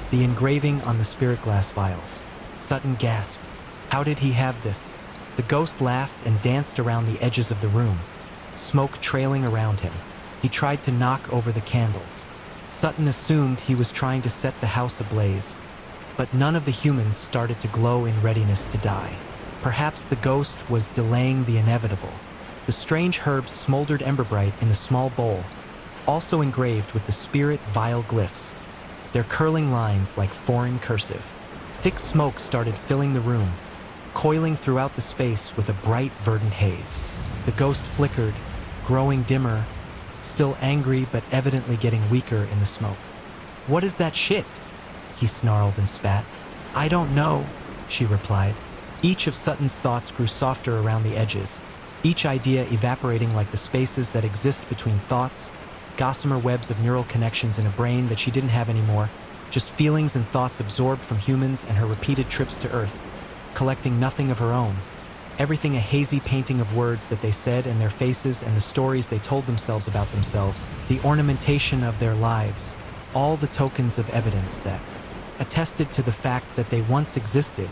the engraving on the spirit glass vials. Sutton gasped. How did he have this? The ghost laughed and danced around the edges of the room, smoke trailing around him. He tried to knock over the candles. Sutton assumed he was trying to set the house ablaze, but none of the humans started to glow in readiness to die. Perhaps the ghost was delaying the inevitable. The strange herbs smoldered emberbright in the small bowl, also engraved with the spirit vile glyphs, their curling lines like foreign cursive. Thick smoke started filling the room, coiling throughout the space with a bright, verdant haze. The ghost flickered, growing dimmer, still angry but evidently getting weaker in the smoke. "What is that shit?" he snarled and spat. "I don't know," she replied. Each of Sutton's thoughts grew softer around the edges, each idea evaporating like the spaces that exist between thoughts, gossamer webs of neural connections in a brain that she didn't have anymore, just feelings and thoughts absorbed from humans and her repeated trips to Earth, collecting nothing of her own. Everything a hazy painting of words that they said and their faces and the stories they told themselves about themselves, the ornamentation of their lives, all the tokens of evidence that attested to the fact that they once existed,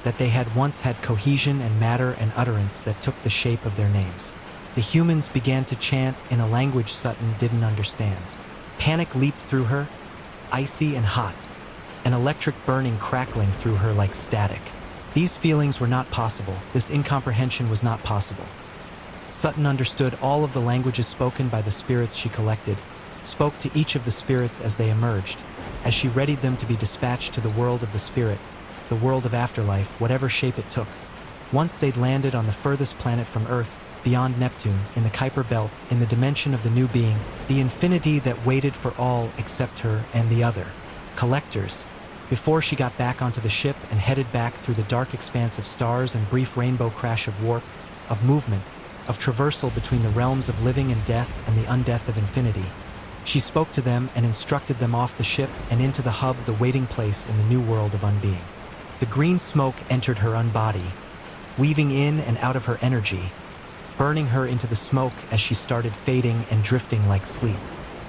that they had once had cohesion and matter and utterance that took the shape of their names. The humans began to chant in a language Sutton didn't understand. Panic leaped through her, icy and hot, an electric burning crackling through her like static. These feelings were not possible. This incomprehension was not possible. Sutton understood all of the languages spoken by the spirits she collected, spoke to each of the spirits as they emerged, as she readied them to be dispatched to the world of the spirit, the world of afterlife, whatever shape it took. Once they'd landed on the furthest planet from Earth, beyond Neptune, in the Kuiper Belt, in the dimension of the new being, the infinity that waited for all except her and the other collectors, before she got back onto the ship and headed back through the dark expanse of stars and brief rainbow crash of warp, of movement, of traversal between the realms of living and death and the undeath of infinity. She spoke to them and instructed them off the ship and into the hub, the waiting place in the new world of unbeing. The green smoke entered her unbody, weaving in and out of her energy, burning her into the smoke as she started fading and drifting like sleep.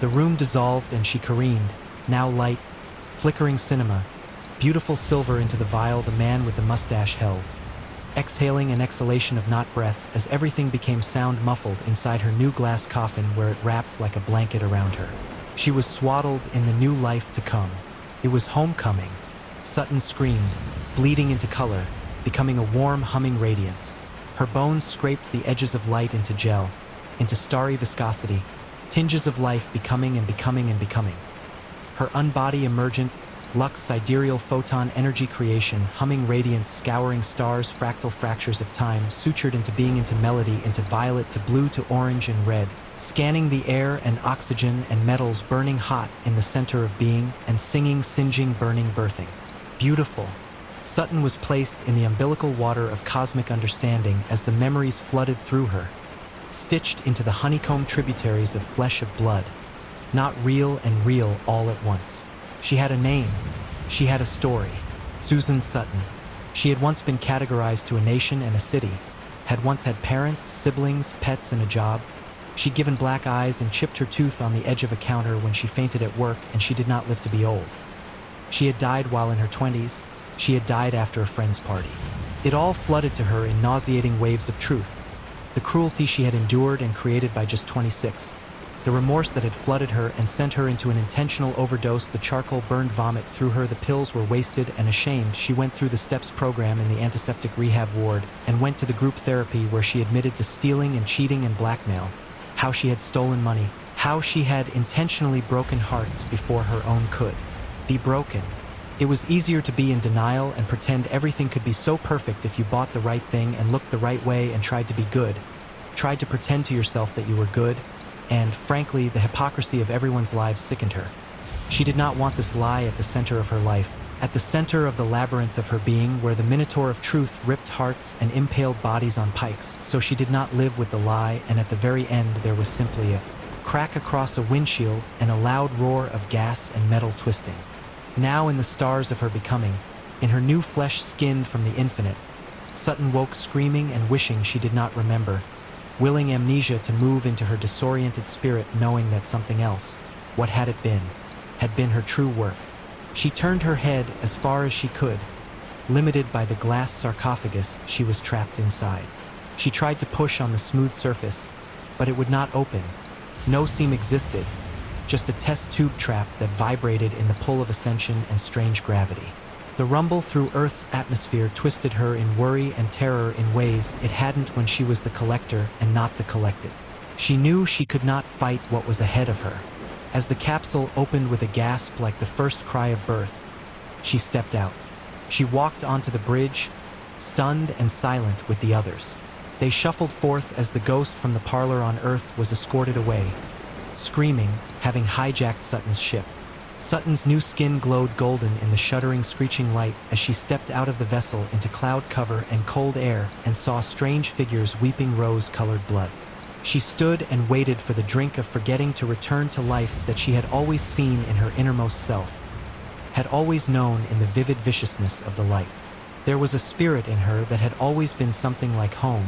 The room dissolved and she careened, now light, flickering cinema, beautiful silver into the vial the man with the mustache held, exhaling an exhalation of not breath as everything became sound muffled inside her new glass coffin where it wrapped like a blanket around her. She was swaddled in the new life to come. It was homecoming. Sutton screamed, bleeding into color, becoming a warm, humming radiance. Her bones scraped the edges of light into gel, into starry viscosity, tinges of life becoming and becoming and becoming. Her unbody emergent, lux sidereal photon energy creation, humming radiance, scouring stars, fractal fractures of time, sutured into being, into melody, into violet, to blue, to orange and red, scanning the air and oxygen and metals, burning hot in the center of being, and singing, singeing, burning, birthing. Beautiful. Sutton was placed in the umbilical water of cosmic understanding as the memories flooded through her, stitched into the honeycomb tributaries of flesh of blood, not real and real all at once. She had a name. She had a story. Susan Sutton. She had once been categorized to a nation and a city, had once had parents, siblings, pets, and a job. She'd given black eyes and chipped her tooth on the edge of a counter when she fainted at work, and she did not live to be old. She had died while in her 20s. She had died after a friend's party. It all flooded to her in nauseating waves of truth. The cruelty she had endured and created by just 26. The remorse that had flooded her and sent her into an intentional overdose. The charcoal burned vomit through her. The pills were wasted, and ashamed, she went through the STEPS program in the antiseptic rehab ward and went to the group therapy where she admitted to stealing and cheating and blackmail, how she had stolen money, how she had intentionally broken hearts before her own could be broken. It was easier to be in denial and pretend everything could be so perfect if you bought the right thing and looked the right way and tried to be good, tried to pretend to yourself that you were good, and, frankly, the hypocrisy of everyone's lives sickened her. She did not want this lie at the center of her life, at the center of the labyrinth of her being where the minotaur of truth ripped hearts and impaled bodies on pikes, so she did not live with the lie, and at the very end there was simply a crack across a windshield and a loud roar of gas and metal twisting. Now in the stars of her becoming, in her new flesh skinned from the infinite, Sutton woke screaming and wishing she did not remember, willing amnesia to move into her disoriented spirit, knowing that something else, what had it been, had been her true work. She turned her head as far as she could, limited by the glass sarcophagus she was trapped inside. She tried to push on the smooth surface, but it would not open. No seam existed, just a test tube trap that vibrated in the pull of ascension and strange gravity. The rumble through Earth's atmosphere twisted her in worry and terror in ways it hadn't when she was the collector and not the collected. She knew she could not fight what was ahead of her. As the capsule opened with a gasp like the first cry of birth, she stepped out. She walked onto the bridge, stunned and silent with the others. They shuffled forth as the ghost from the parlor on Earth was escorted away, screaming, having hijacked Sutton's ship. Sutton's new skin glowed golden in the shuddering, screeching light as she stepped out of the vessel into cloud cover and cold air and saw strange figures weeping rose-colored blood. She stood and waited for the drink of forgetting to return to life that she had always seen in her innermost self, had always known in the vivid viciousness of the light. There was a spirit in her that had always been something like home,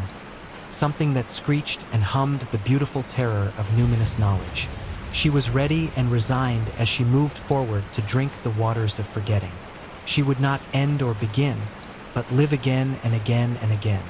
something that screeched and hummed the beautiful terror of numinous knowledge. She was ready and resigned as she moved forward to drink the waters of forgetting. She would not end or begin, but live again and again and again.